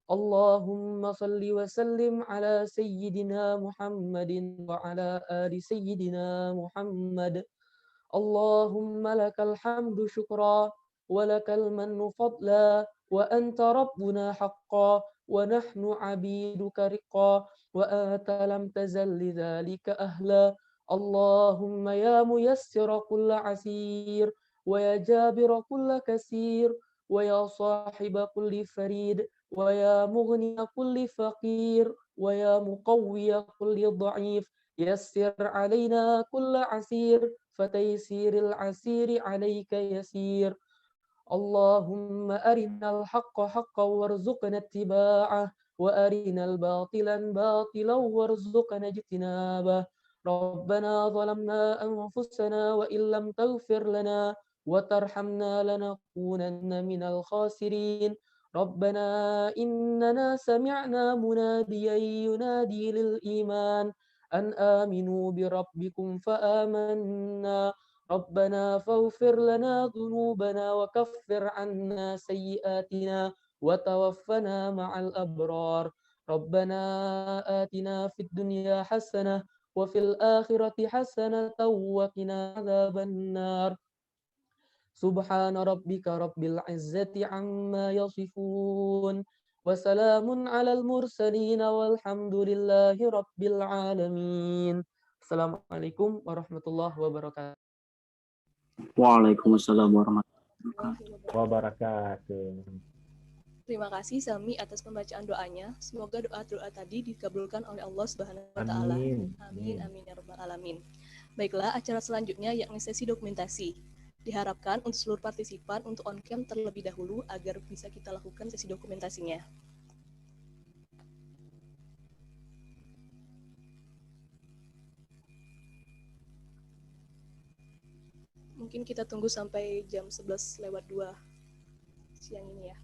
اللهم صل وسلم على سيدنا محمد وعلى آل سيدنا محمد اللهم لك الحمد شكرا ولك المن فضلا وأنت ربنا حقا ونحن عبيدك رقا وأنت لم تزل لذلك أهلا اللهم يا ميسر كل عسير ويا جابر كل كسير ويا صاحب كل فريد ويا مغني كل فقير ويا مقوي كل ضعيف يسر علينا كل عسير فتيسير العسير عليك يسير اللهم أرنا الحق حقا وارزقنا اتباعه وأرنا الباطل باطلا وارزقنا اجتنابه ربنا ظلمنا أنفسنا وإن لم تغفر لنا وترحمنا لنكونن من الخاسرين ربنا إننا سمعنا مناديا ينادي للإيمان أن آمنوا بربكم فآمنا ربنا فاغفر لنا ذنوبنا وكفر عنا سيئاتنا وتوفنا مع الأبرار ربنا آتنا في الدنيا حسنة وفي الآخرة حسنة وقنا عذاب النار سبحان ربك رب العزة عما يصفون وسلام على المرسلين والحمد لله رب العالمين السلام عليكم ورحمة الله وبركاته. Waalaikumsalam warahmatullahi wabarakatuh. Terima kasih Sami atas pembacaan doanya. Semoga doa-doa tadi dikabulkan oleh Allah Subhanahu wa taala. Amin. Amin amin ya rabbal alamin. Baiklah, acara selanjutnya yakni sesi dokumentasi. Diharapkan untuk seluruh partisipan untuk on cam terlebih dahulu agar bisa kita lakukan sesi dokumentasinya. Mungkin kita tunggu sampai jam 11:02 siang ini ya.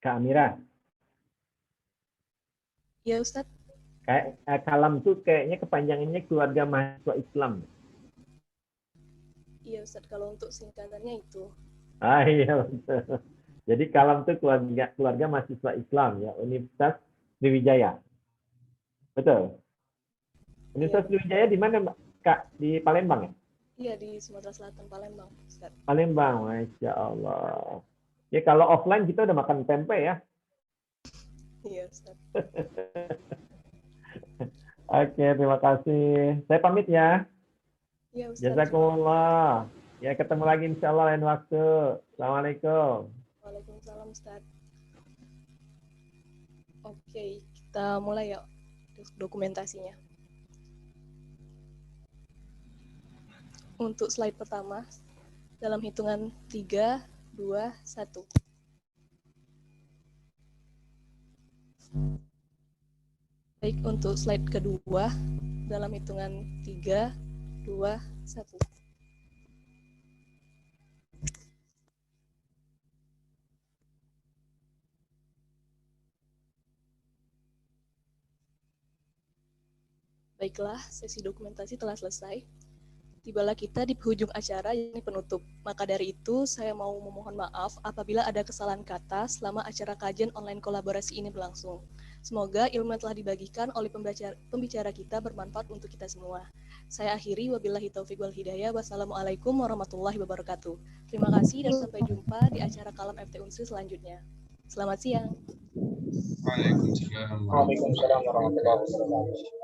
Kak Amira. Ya Ustadz. Kayak kalam tuh kayaknya kepanjangannya keluarga mahasiswa Islam. Iya Ustadz, kalau untuk singkatannya itu. Iya betul. Jadi kalam tuh keluarga mahasiswa Islam ya, Universitas Sriwijaya. Betul. Universitas Sriwijaya di mana Mbak? Kak, di Palembang ya? Iya, di Sumatera Selatan, Palembang, Ustadz. Palembang, Masya Allah. Ya kalau offline kita udah makan tempe ya. Iya Ustadz. Oke, terima kasih. Saya pamit ya. Ya, Ustaz. Jazakumullah. Ya, ketemu lagi insya Allah lain waktu. Assalamualaikum. Waalaikumsalam, Ustaz. Oke, kita mulai ya dokumentasinya. Untuk slide pertama, dalam hitungan 3, 2, 1. Baik, untuk slide kedua, dalam hitungan 3, 2, 1. Baiklah, sesi dokumentasi telah selesai. Tibalah kita di penghujung acara yang penutup. Maka dari itu, saya mau memohon maaf apabila ada kesalahan kata selama acara kajian online kolaborasi ini berlangsung. Semoga ilmu yang telah dibagikan oleh pembicara kita bermanfaat untuk kita semua. Saya akhiri, wabillahi taufiq wal hidayah. Wassalamualaikum warahmatullahi wabarakatuh. Terima kasih dan sampai jumpa di acara Kalam FT Unsri selanjutnya. Selamat siang. Waalaikumsalam. Waalaikumsalam warahmatullahi wabarakatuh.